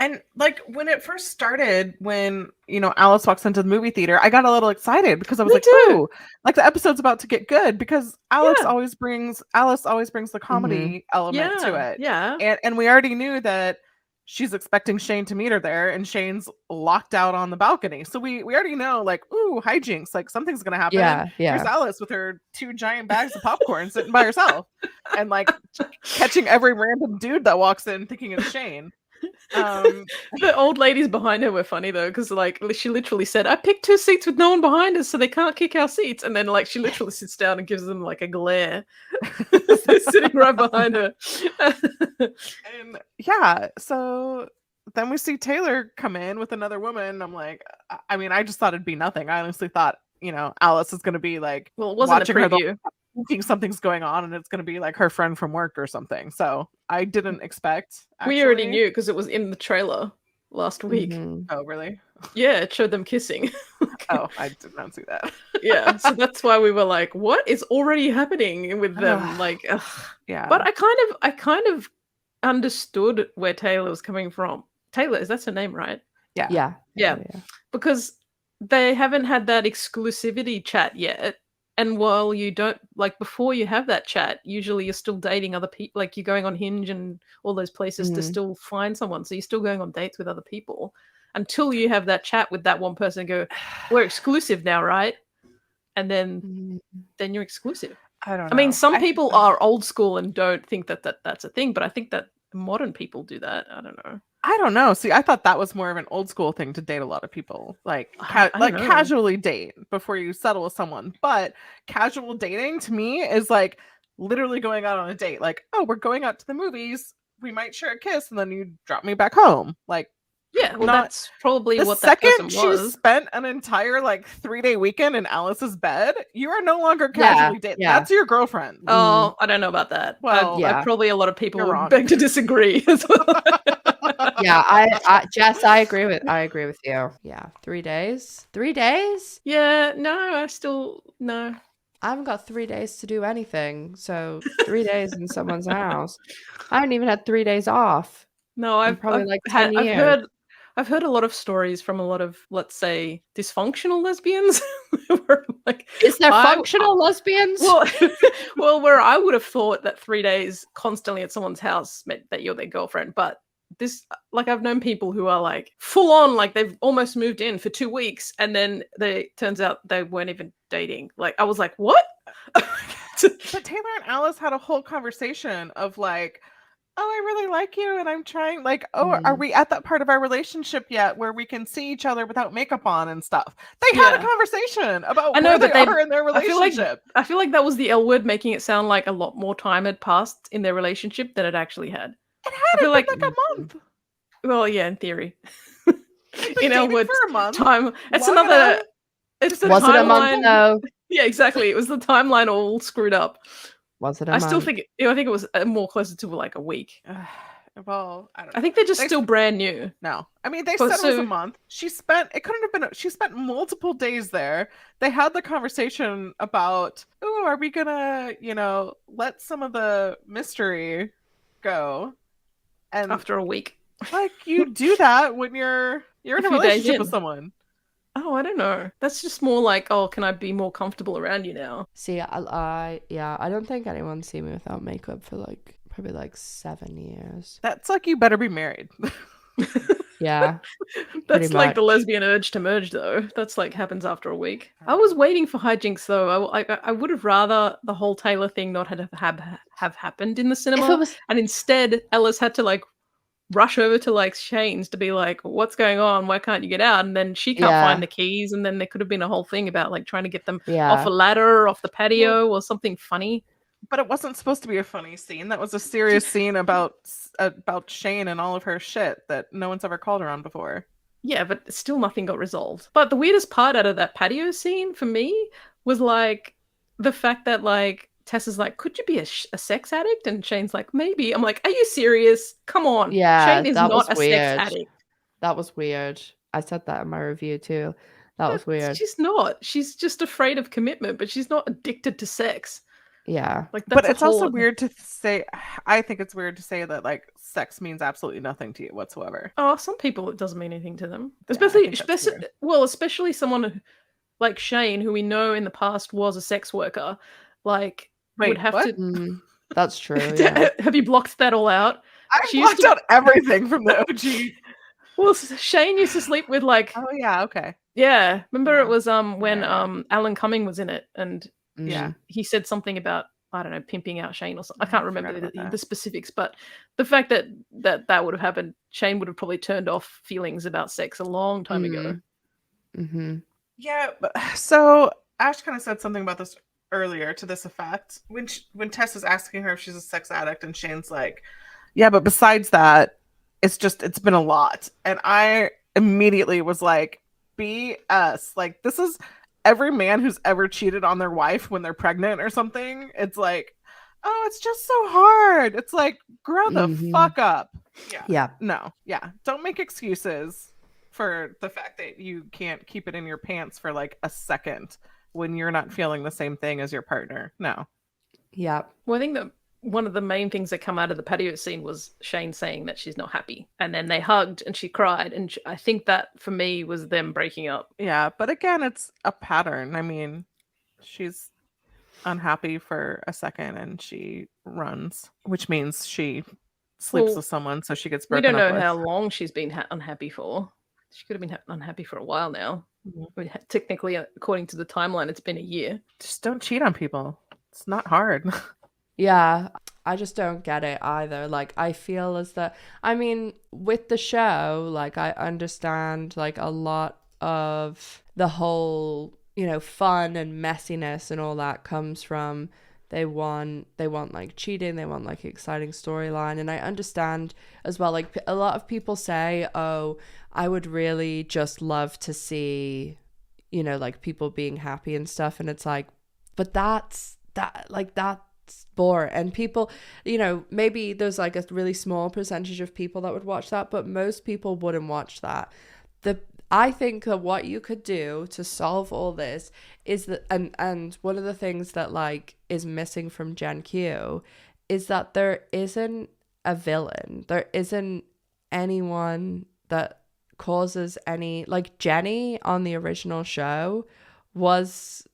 [SPEAKER 2] And like when it first started, when, you know, Alice walks into the movie theater, I got a little excited because I was ooh, like the episode's about to get good, because Alice always brings the comedy element to it.
[SPEAKER 3] Yeah.
[SPEAKER 2] And we already knew that she's expecting Shane to meet her there, and Shane's locked out on the balcony. So we already know, like, ooh, hijinks, like something's gonna happen.
[SPEAKER 1] Yeah.
[SPEAKER 2] Here's Alice with her 2 giant bags of popcorn sitting by herself and like catching every random dude that walks in thinking it's Shane.
[SPEAKER 3] The old ladies behind her were funny though, because like she literally said, I picked 2 seats with no one behind us, so they can't kick our seats, and then like she literally sits down and gives them like a glare. They're sitting right behind her.
[SPEAKER 2] And yeah, so then we see Taylor come in with another woman. I'm like, I mean, I just thought it'd be nothing. I honestly thought, you know, Alice is gonna be like,
[SPEAKER 3] well, it wasn't
[SPEAKER 2] watching
[SPEAKER 3] a preview.
[SPEAKER 2] Thinking something's going on, and it's going to be like her friend from work or something. So I didn't expect. Actually.
[SPEAKER 3] We already knew because it was in the trailer last week.
[SPEAKER 2] Mm-hmm. Oh, really?
[SPEAKER 3] Yeah, it showed them kissing.
[SPEAKER 2] Oh, I did not see that.
[SPEAKER 3] Yeah, so that's why we were like, "What is already happening with them?" Like, ugh.
[SPEAKER 2] Yeah.
[SPEAKER 3] But I kind of understood where Taylor was coming from. Taylor, that's her name, right?
[SPEAKER 1] Yeah.
[SPEAKER 3] Because they haven't had that exclusivity chat yet. And while you don't, like, before you have that chat, usually you're still dating other people. Like, you're going on Hinge and all those places to still find someone. So you're still going on dates with other people until you have that chat with that one person and go, we're exclusive now, right? and then you're exclusive.
[SPEAKER 2] I don't know.
[SPEAKER 3] I mean, some people are old school and don't think that's a thing, but I think that modern people do that. I don't know.
[SPEAKER 2] I don't know. See, I thought that was more of an old school thing to date a lot of people, like casually date before you settle with someone. But casual dating to me is like literally going out on a date. Like, oh, we're going out to the movies. We might share a kiss, and then you drop me back home. Like,
[SPEAKER 3] yeah, well, that's probably what that person was. The
[SPEAKER 2] second she spent an entire 3-day weekend in Alice's bed, you are no longer casually dating. Yeah. That's your girlfriend.
[SPEAKER 3] Oh, I don't know about that. Well, probably a lot of people would beg to disagree as well.
[SPEAKER 1] Yeah, I Jess, I agree with you. Yeah, 3 days. 3 days?
[SPEAKER 3] Yeah, no, no.
[SPEAKER 1] I haven't got 3 days to do anything. So 3 days in someone's house. I haven't even had 3 days off.
[SPEAKER 3] No, I've
[SPEAKER 1] 10 years.
[SPEAKER 3] I've heard a lot of stories from a lot of, let's say, dysfunctional lesbians.
[SPEAKER 1] Is there functional lesbians?
[SPEAKER 3] Well, where I would have thought that 3 days constantly at someone's house meant that you're their girlfriend, but this, I've known people who are full on, they've almost moved in for 2 weeks, and then turns out they weren't even dating. I was like, what?
[SPEAKER 2] But Taylor and Alice had a whole conversation of oh, I really like you, and I'm trying, are we at that part of our relationship yet where we can see each other without makeup on and stuff? They had a conversation about where they are in their relationship.
[SPEAKER 3] I feel like that was the L word, making it sound like a lot more time had passed in their relationship than it actually had.
[SPEAKER 2] It had been like a month.
[SPEAKER 3] Well, yeah, in theory.
[SPEAKER 2] In L word for a month.
[SPEAKER 3] Time. It's another. It's the
[SPEAKER 1] was
[SPEAKER 3] timeline.
[SPEAKER 1] It a month though?
[SPEAKER 3] Yeah, exactly. It was the timeline all screwed up.
[SPEAKER 1] Was it?
[SPEAKER 3] I still think. I think it was more closer to a week.
[SPEAKER 2] Well, I don't know.
[SPEAKER 3] I think they're just still brand new.
[SPEAKER 2] No, I mean they said it was a month. She spent. It couldn't have been. She spent multiple days there. They had the conversation about, oh, are we gonna, let some of the mystery go? And
[SPEAKER 3] after a week,
[SPEAKER 2] you do that when you're in a relationship with someone.
[SPEAKER 3] Oh, I don't know. That's just more oh, can I be more comfortable around you now?
[SPEAKER 1] See, I don't think anyone's seen me without makeup for probably 7 years.
[SPEAKER 2] That's you better be married.
[SPEAKER 1] Yeah.
[SPEAKER 3] That's the lesbian urge to merge, though. That's happens after a week. I was waiting for hijinks, though. I would have rather the whole Taylor thing not have happened in the cinema, and instead Ellis had to rush over to Shane's to be what's going on? Why can't you get out? And then she can't find the keys, and then there could have been a whole thing about trying to get them off a ladder, off the patio, or something funny.
[SPEAKER 2] But it wasn't supposed to be a funny scene. That was a serious scene about Shane and all of her shit that no one's ever called her on before.
[SPEAKER 3] Yeah, but still nothing got resolved. But the weirdest part out of that patio scene for me was the fact that Tess is could you be a sex addict? And Shane's maybe. I'm are you serious? Come on.
[SPEAKER 1] Yeah,
[SPEAKER 3] Shane is not a sex addict.
[SPEAKER 1] That was weird. I said that in my review too. That was weird.
[SPEAKER 3] She's not. She's just afraid of commitment, but she's not addicted to sex.
[SPEAKER 1] Yeah.
[SPEAKER 2] But it's also weird to say, I think it's weird to say that sex means absolutely nothing to you whatsoever.
[SPEAKER 3] Oh, some people it doesn't mean anything to them. Especially someone like Shane, who we know in the past was a sex worker. Would have to.
[SPEAKER 1] That's true. Yeah.
[SPEAKER 3] Have you blocked that all out?
[SPEAKER 2] I blocked out everything from the OG.
[SPEAKER 3] Well, Shane used to sleep with
[SPEAKER 2] Oh yeah, okay.
[SPEAKER 3] Yeah, remember it was when Alan Cumming was in it, and he said something about, I don't know, pimping out Shane or something. I can't remember the specifics, but the fact that would have happened, Shane would have probably turned off feelings about sex a long time ago.
[SPEAKER 1] Mm-hmm.
[SPEAKER 2] Yeah, but so Ash kind of said something about this earlier to this effect when Tess is asking her if she's a sex addict, and Shane's yeah, but besides that, it's been a lot. And I immediately was BS. This is every man who's ever cheated on their wife when they're pregnant or something. It's oh, it's just so hard. It's grow the fuck up.
[SPEAKER 1] Yeah.
[SPEAKER 2] No. Yeah. Don't make excuses for the fact that you can't keep it in your pants for a second when you're not feeling the same thing as your partner. No.
[SPEAKER 1] Yeah.
[SPEAKER 3] Well, I think that one of the main things that come out of the patio scene was Shane saying that she's not happy. And then they hugged and she cried. And I think that for me was them breaking up.
[SPEAKER 2] Yeah. But again, it's a pattern. I mean, she's unhappy for a second and she runs, which means she sleeps with someone. So she gets broken up.
[SPEAKER 3] We don't know how long she's been unhappy for. She could have been unhappy for a while now. Technically, according to the timeline, it's been a year.
[SPEAKER 2] Just don't cheat on people. It's not hard.
[SPEAKER 1] Yeah, I just don't get it either. Like, I feel as that, I mean, with the show, like, I understand, like, a lot of the whole, fun and messiness and all that comes from they want like cheating, they want like exciting storyline. And I understand as well, like, a lot of people say, oh, I would really just love to see, like, people being happy and stuff. And it's like, but that's boring. And people, maybe there's like a really small percentage of people that would watch that, but most people wouldn't watch that. I think that what you could do to solve all this is that, and one of the things that like is missing from Gen Q is that there isn't a villain. There isn't anyone that causes any, like, Jenny on the original show was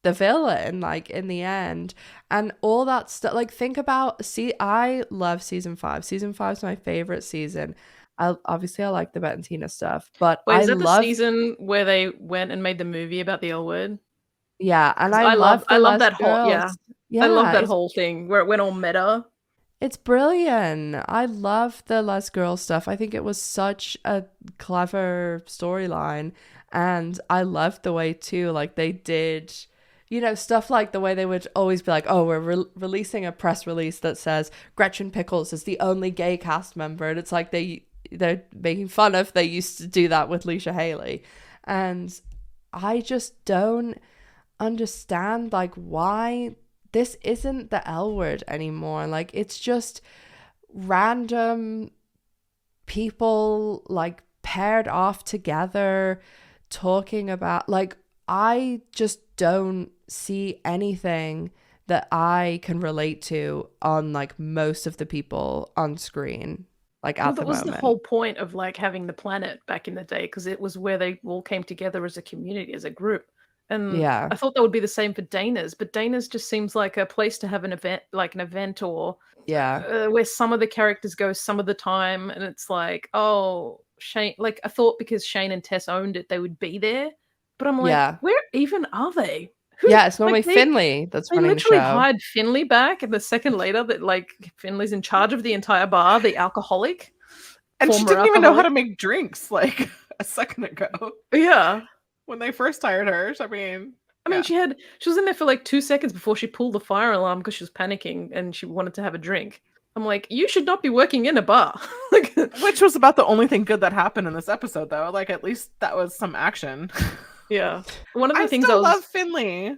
[SPEAKER 1] the villain, like, in the end. And all that stuff, like, think about, I love season 5. Season 5 is my favorite season. I like the Bette and Tina stuff, but
[SPEAKER 3] Wait, is that the season where they went and made the movie about the L word?
[SPEAKER 1] Yeah, and I love
[SPEAKER 3] that whole I love that whole thing where it went all meta.
[SPEAKER 1] It's brilliant. I love the Les Girl stuff. I think it was such a clever storyline, and I loved the way too, like, they did, stuff like the way they would always be like, oh, we're releasing a press release that says Gretchen Pickles is the only gay cast member, and it's like they're making fun of, they used to do that with Leisha Haley. And I just don't understand, like, why this isn't the L word anymore. Like, it's just random people, like, paired off together talking about, like, I just don't see anything that I can relate to on, like, most of the people on screen. Like, at the moment.
[SPEAKER 3] That was the whole point of, like, having the planet back in the day, because it was where they all came together as a community, as a group. And
[SPEAKER 1] yeah,
[SPEAKER 3] I thought that would be the same for Dana's, but Dana's just seems like a place to have an event, or where some of the characters go some of the time, and it's like, oh, Shane. Like, I thought because Shane and Tess owned it, they would be there, but I'm like, where even are they?
[SPEAKER 1] It's normally Finley that's running the show. They literally
[SPEAKER 3] hired Finley back, and the second later that, like, Finley's in charge of the entire bar, the alcoholic.
[SPEAKER 2] And she didn't even know how to make drinks, like, a second ago.
[SPEAKER 3] Yeah.
[SPEAKER 2] When they first hired her, I mean,
[SPEAKER 3] she was in there for like 2 seconds before she pulled the fire alarm because she was panicking and she wanted to have a drink. I'm like, you should not be working in a bar. Like,
[SPEAKER 2] which was about the only thing good that happened in this episode, though. Like, at least that was some action.
[SPEAKER 3] Yeah. One of the things
[SPEAKER 2] I love Finley.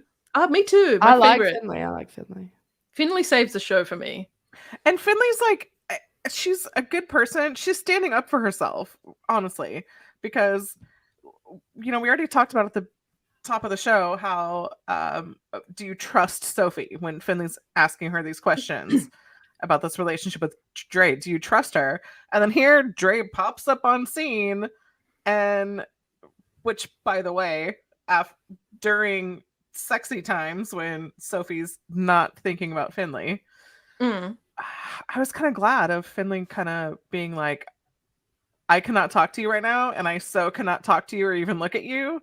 [SPEAKER 3] Me too.
[SPEAKER 1] I like Finley.
[SPEAKER 3] Finley saves the show for me.
[SPEAKER 2] And Finley's like, she's a good person. She's standing up for herself, honestly, because, we already talked about at the top of the show how do you trust Sophie when Finley's asking her these questions about this relationship with Dre? Do you trust her? And then here Dre pops up on scene, and which, by the way, during sexy times when Sophie's not thinking about Finley, I was kind of glad of Finley kind of being like, I cannot talk to you right now, and I so cannot talk to you or even look at you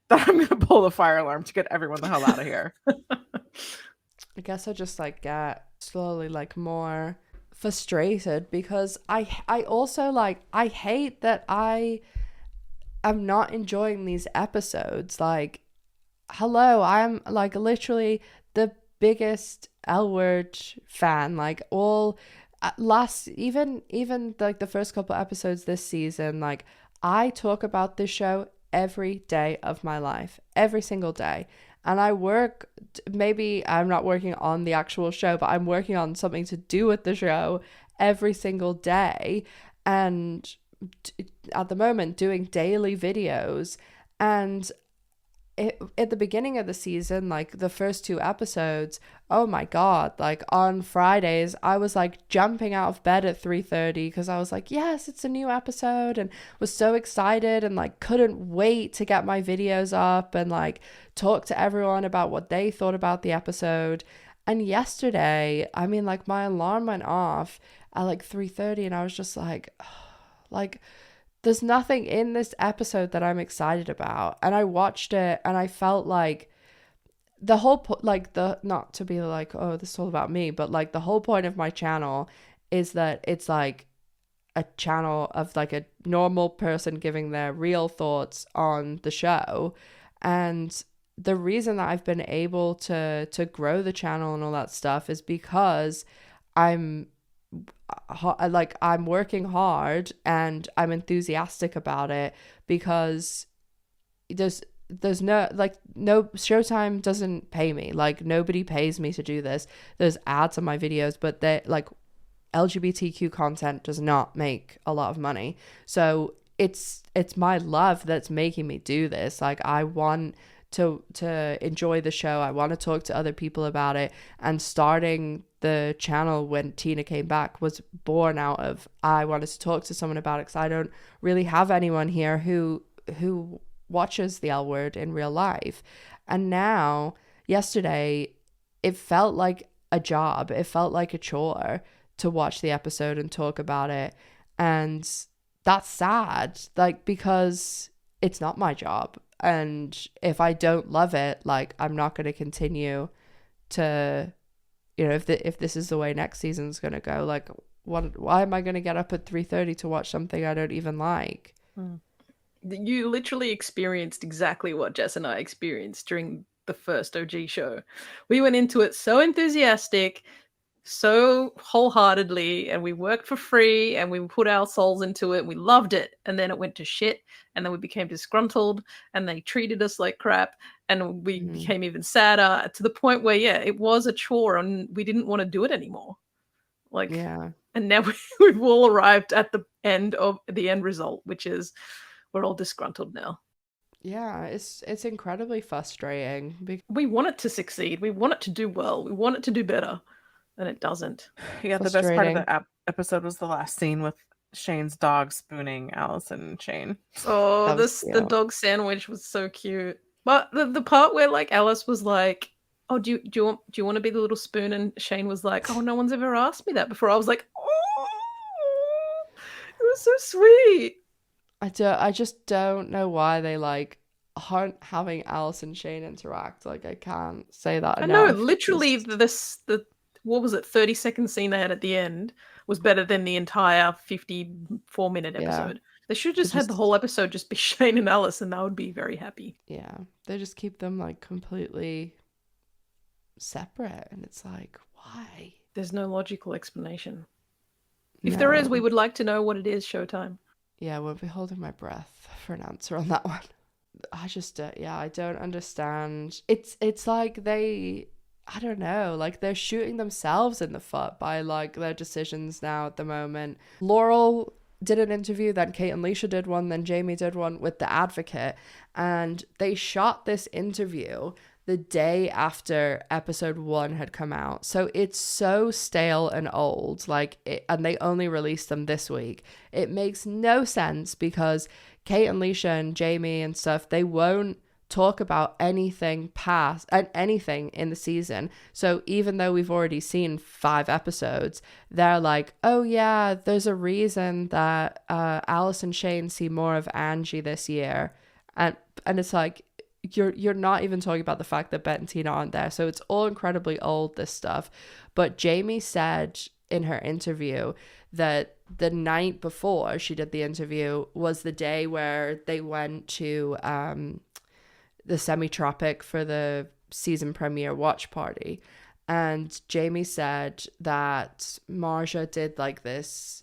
[SPEAKER 2] that I'm going to pull the fire alarm to get everyone the hell out of here.
[SPEAKER 1] I guess I just, like, get slowly, like, more frustrated because I also, like, I hate that I am not enjoying these episodes. Like, hello, I'm, like, literally the biggest L Word fan. Like, all even like the first couple episodes this season, like, I talk about this show every day of my life, every single day. And I work, maybe I'm not working on the actual show, but I'm working on something to do with the show every single day. And at the moment, doing daily videos. And at the beginning of the season, like the first 2 episodes, oh my God, like on Fridays, I was like jumping out of bed at 3:30 because I was like, yes, it's a new episode, and was so excited and like couldn't wait to get my videos up and like talk to everyone about what they thought about the episode. And yesterday, I mean, like, my alarm went off at like 3:30 and I was just like, like, there's nothing in this episode that I'm excited about. And I watched it and I felt like the whole not to be like, oh, this is all about me, but like the whole point of my channel is that it's like a channel of like a normal person giving their real thoughts on the show. And the reason that I've been able to grow the channel and all that stuff is because I'm working hard and I'm enthusiastic about it, because there's no Showtime doesn't pay me. Like, nobody pays me to do this. There's ads on my videos, but they like LGBTQ content does not make a lot of money. So it's my love that's making me do this. Like, I want to enjoy the show. I want to talk to other people about it. And starting the channel when Tina came back was born out of, I wanted to talk to someone about it, because I don't really have anyone here who watches the L Word in real life. And now, yesterday, it felt like a job. It felt like a chore to watch the episode and talk about it. And that's sad, like, because it's not my job. And if I don't love it, like, I'm not going to continue to, you know, if this is the way next season's going to go, like, why am I going to get up at 3:30 to watch something I don't even like?
[SPEAKER 3] You literally experienced exactly what Jess and I experienced during the first OG show. We went into it so enthusiastic, so wholeheartedly, and we worked for free and we put our souls into it. We loved it. And then it went to shit. And then we became disgruntled and they treated us like crap. And we became even sadder, to the point where, yeah, it was a chore and we didn't want to do it anymore. Like, yeah. And now we've all arrived at the end result, which is we're all disgruntled now.
[SPEAKER 1] Yeah, it's incredibly frustrating.
[SPEAKER 3] We want it to succeed. We want it to do well. We want it to do better. And it doesn't.
[SPEAKER 2] Yeah, the best part of the episode was the last scene with Shane's dog spooning Allison and Shane.
[SPEAKER 3] Oh, the dog sandwich was so cute. But the part where, like, Alice was like, "Oh, do you want to be the little spoon?" And Shane was like, "Oh, no one's ever asked me that before." I was like, "Oh, it was so sweet."
[SPEAKER 1] I just don't know why they like aren't having Alice and Shane interact. Like, I can't say that enough.
[SPEAKER 3] I know, literally, the what was it, 30-second scene they had at the end was better than the entire 54-minute episode. Yeah. They should have just had the whole episode just be Shane and Alice, and I would be very happy.
[SPEAKER 1] Yeah, they just keep them like completely separate, and it's like, why?
[SPEAKER 3] There's no logical explanation. If there is, we would like to know what it is, Showtime.
[SPEAKER 1] Yeah, we'll be holding my breath for an answer on that one. I just, I don't understand. It's like I don't know, like they're shooting themselves in the foot by like their decisions now at the moment. Laurel did an interview, then Kate and Leisha did one, then Jamie did one with The Advocate, and they shot this interview the day after episode 1 had come out. So it's so stale and old, and they only released them this week. It makes no sense because Kate and Leisha and Jamie and stuff, they won't talk about anything past and anything in the season. So even though we've already seen 5 episodes, they're like, oh yeah, there's a reason that Alice and Shane see more of Angie this year. And it's like, you're not even talking about the fact that Bette and Tina aren't there. So it's all incredibly old, this stuff. But Jamie said in her interview that the night before she did the interview was the day where they went to the Semi-Tropic for the season premiere watch party. And Jamie said that Marja did like this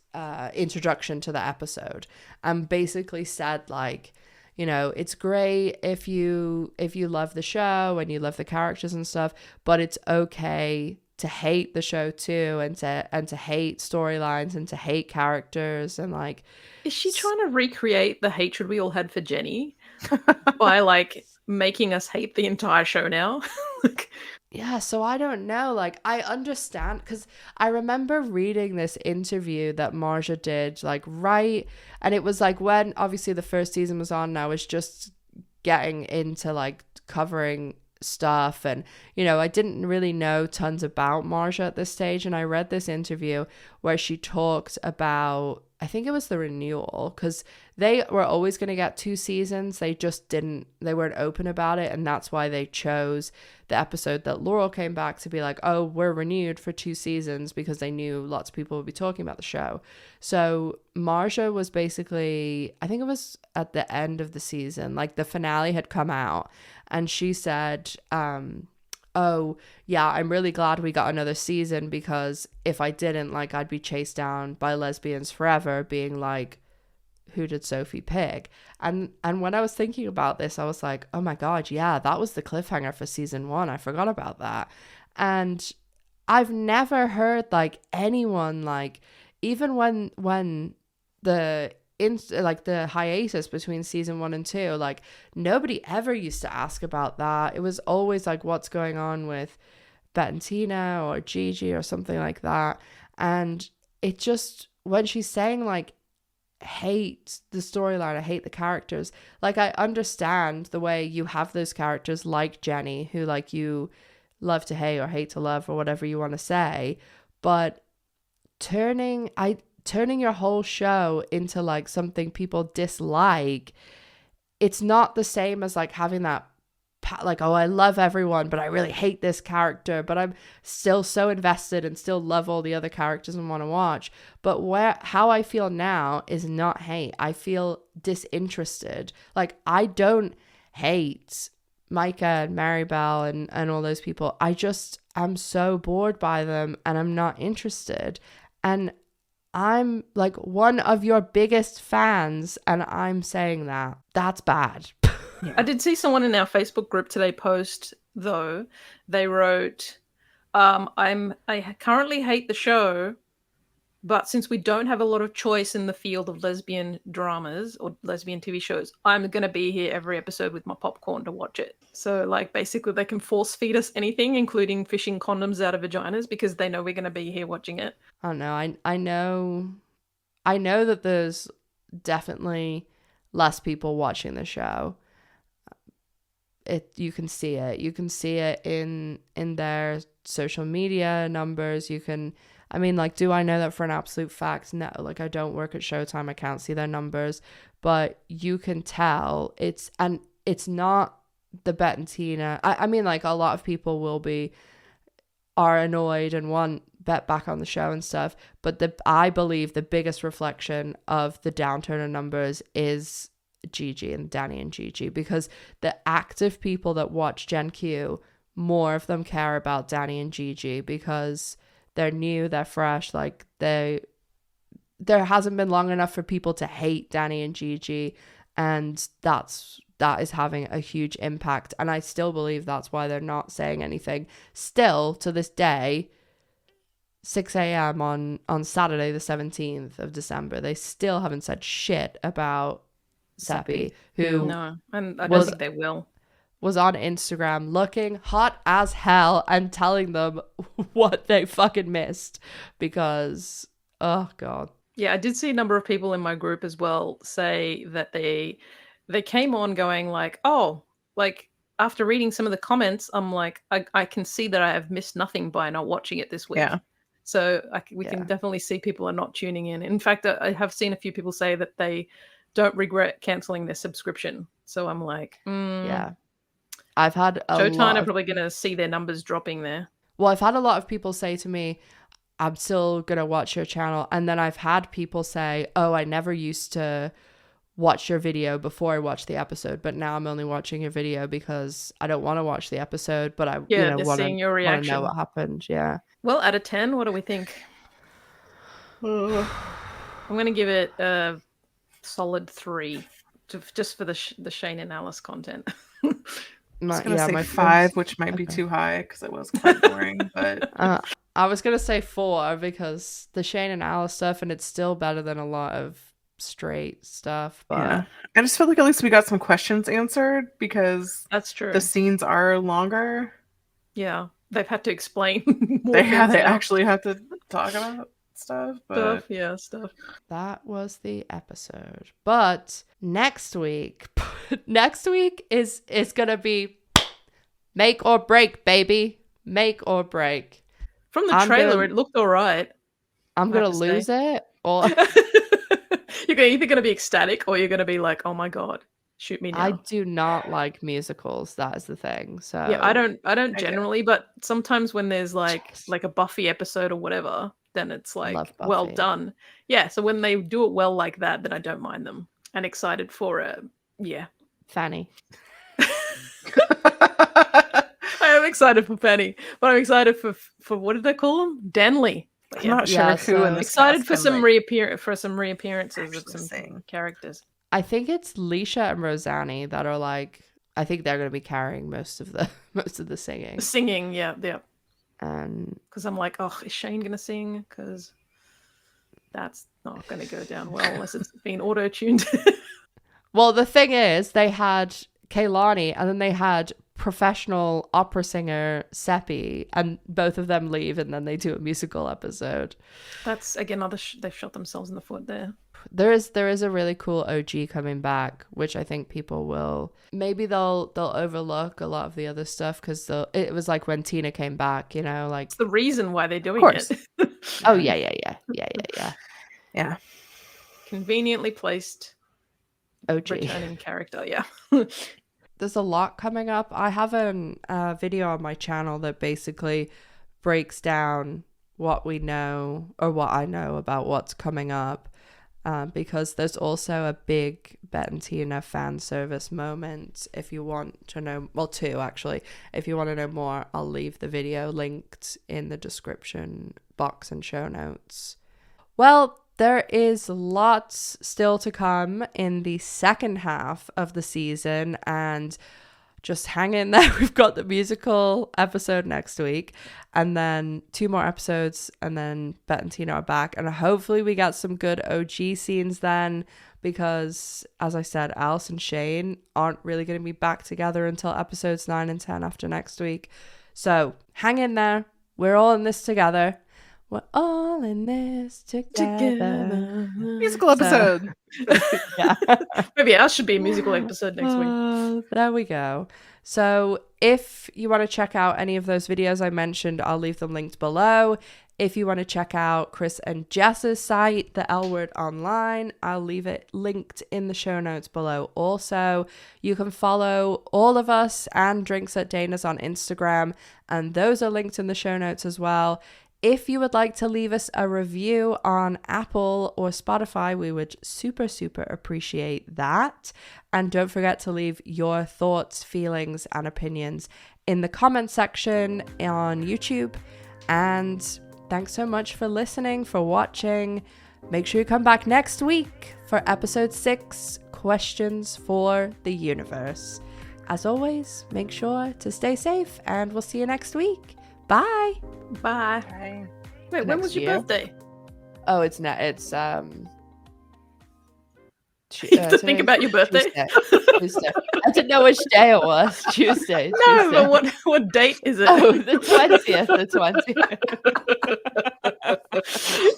[SPEAKER 1] introduction to the episode and basically said like, you know, it's great if you love the show and you love the characters and stuff, but it's okay to hate the show too, and to hate storylines and to hate characters. And like,
[SPEAKER 3] is she trying to recreate the hatred we all had for Jenny by like making us hate the entire show now?
[SPEAKER 1] Yeah, so I don't know. Like, I understand, because I remember reading this interview that Marja did, like, right, and it was like when obviously the first season was on. I was just getting into like covering stuff, and you know, I didn't really know tons about Marja at this stage, and I read this interview where she talked about I think it was the renewal, because they were always going to get 2 seasons. They just they weren't open about it. And that's why they chose the episode that Laurel came back to be like, oh, we're renewed for 2 seasons, because they knew lots of people would be talking about the show. So Marja was basically, I think it was at the end of the season, like the finale had come out, and she said, oh yeah, I'm really glad we got another season, because if I didn't, like, I'd be chased down by lesbians forever being like, who did Sophie pick? And when I was thinking about this, I was like, oh my God, yeah, that was the cliffhanger for season 1. I forgot about that. And I've never heard like anyone, like, even when the the hiatus between season 1 and 2, like, nobody ever used to ask about that. It was always like, what's going on with Bette and Tina or Gigi or something like that. And it just, when she's saying like, hate the storyline, I hate the characters, like, I understand the way you have those characters like Jenny, who like you love to hate or hate to love or whatever you want to say, but turning your whole show into like something people dislike, it's not the same as like having that like, oh, I love everyone, but I really hate this character, but I'm still so invested and still love all the other characters and want to watch. But how I feel now is not hate. I feel disinterested. Like, I don't hate Micah and Maribel and all those people. I'm so bored by them and I'm not interested. And I'm like one of your biggest fans, and I'm saying that. That's bad.
[SPEAKER 3] Yeah. I did see someone in our Facebook group today post, though. They wrote, I currently hate the show, but since we don't have a lot of choice in the field of lesbian dramas or lesbian TV shows, I'm going to be here every episode with my popcorn to watch it. So, like, basically they can force feed us anything, including fishing condoms out of vaginas, because they know we're going to be here watching it.
[SPEAKER 1] I don't know. I know that there's definitely less people watching the show. You can see it. You can see it in their social media numbers. I mean, like, do I know that for an absolute fact? No, like, I don't work at Showtime. I can't see their numbers, but you can tell it's not the Bette and Tina. I mean, like, a lot of people are annoyed and want Bette back on the show and stuff, but I believe the biggest reflection of the downturn in numbers is Gigi and Danny and Gigi, because the active people that watch Gen Q, more of them care about Danny and Gigi because they're new, they're fresh, like there hasn't been long enough for people to hate Danny and Gigi, and that is having a huge impact. And I still believe that's why they're not saying anything still to this day. 6 a.m. on Saturday the 17th of December, they still haven't said shit about Seppi, who
[SPEAKER 3] no, and I don't think they will.
[SPEAKER 1] Was on Instagram looking hot as hell and telling them what they fucking missed, because oh god.
[SPEAKER 3] Yeah, I did see a number of people in my group as well say that they came on going like, oh, like, after reading some of the comments, I'm like, I can see that I have missed nothing by not watching it this week. Yeah. So we can definitely see people are not tuning in. In fact, I have seen a few people say that they don't regret canceling their subscription. So I'm like,
[SPEAKER 1] yeah. I've had
[SPEAKER 3] Showtime are probably going to see their numbers dropping there.
[SPEAKER 1] Well, I've had a lot of people say to me, I'm still going to watch your channel. And then I've had people say, oh, I never used to watch your video before I watched the episode, but now I'm only watching your video because I don't want to watch the episode, but I want to know what happened. Yeah.
[SPEAKER 3] Well, out of 10, what do we think? I'm going to give it a solid 3, just for the Shane and Alice content.
[SPEAKER 2] I was going to say 5, which might be too high because it was quite boring. But
[SPEAKER 1] I was going to say 4 because the Shane and Alice stuff, and it's still better than a lot of straight stuff. But
[SPEAKER 2] yeah. I just feel like at least we got some questions answered, because
[SPEAKER 3] that's true.
[SPEAKER 2] The scenes are longer.
[SPEAKER 3] Yeah. They've had to explain more.
[SPEAKER 2] They actually have to talk about stuff. But
[SPEAKER 3] stuff.
[SPEAKER 1] That was the episode. But next week is gonna be make or break, baby. Make or break.
[SPEAKER 3] From the trailer, it looked all right.
[SPEAKER 1] I'm gonna lose it, or
[SPEAKER 3] You're either going to be ecstatic or you're going to be like, oh my God, shoot me now.
[SPEAKER 1] I do not like musicals. That is the thing. So
[SPEAKER 3] yeah, I don't generally, but sometimes when there's like a Buffy episode or whatever, then it's like, well done. Yeah, so when they do it well like that, then I don't mind them. And excited for
[SPEAKER 1] Fanny.
[SPEAKER 3] I am excited for Fanny, but I'm excited for what did they call him? Danley.
[SPEAKER 2] I'm not sure who in this
[SPEAKER 3] excited for some reappearances of some characters.
[SPEAKER 1] I think it's Leisha and Rosanny that are like, I think they're going to be carrying most of the singing.
[SPEAKER 3] The singing, yeah.
[SPEAKER 1] And
[SPEAKER 3] because I'm like, oh, is Shane going to sing? Because that's not going to go down well unless it's been auto-tuned.
[SPEAKER 1] Well, the thing is, they had Kaylani and then they had professional opera singer Seppi, and both of them leave and then they do a musical episode.
[SPEAKER 3] That's again they've shot themselves in the foot there.
[SPEAKER 1] There is a really cool OG coming back, which I think people will they'll overlook a lot of the other stuff because it was like when Tina came back, like
[SPEAKER 3] it's the reason why they're doing it.
[SPEAKER 1] Oh yeah.
[SPEAKER 3] Conveniently placed
[SPEAKER 1] OG
[SPEAKER 3] returning character. Yeah.
[SPEAKER 1] There's a lot coming up. I have a video on my channel that basically breaks down what we know or what I know about what's coming up, because there's also a big Bette and Tina fan service moment. If you want to know, well, two actually. If you want to know more, I'll leave the video linked in the description box and show notes. Well, there is lots still to come in the second half of the season, and just hang in there. We've got the musical episode next week, and then 2 more episodes, and then Bette and Tina are back, and hopefully we get some good OG scenes then, because as I said, Alice and Shane aren't really going to be back together until episodes 9 and 10 after next week. So hang in there. We're all in this together. We're all in this together.
[SPEAKER 2] Musical episode.
[SPEAKER 1] Yeah.
[SPEAKER 3] Maybe ours should be a musical episode next week.
[SPEAKER 1] There we go. So if you want to check out any of those videos I mentioned, I'll leave them linked below. If you want to check out Chris and Jess's site, The L Word Online, I'll leave it linked in the show notes below. Also, you can follow all of us and Drinks at Dana's on Instagram, and those are linked in the show notes as well. If you would like to leave us a review on Apple or Spotify, we would super, super appreciate that. And don't forget to leave your thoughts, feelings, and opinions in the comment section on YouTube. And thanks so much for listening, for watching. Make sure you come back next week for episode 6, Questions for the Universe. As always, make sure to stay safe, and we'll see you next week. Bye.
[SPEAKER 3] Bye. Wait, when was your birthday?
[SPEAKER 1] Oh, it's you
[SPEAKER 3] have to think about your birthday.
[SPEAKER 1] Tuesday. I didn't know which day it was. Tuesday.
[SPEAKER 3] No, but what date is it?
[SPEAKER 1] Oh, the 20th.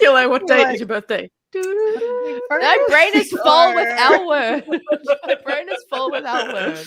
[SPEAKER 3] You're like, what date is your birthday?
[SPEAKER 1] My brain is full with L Word. My brain is full with L Word.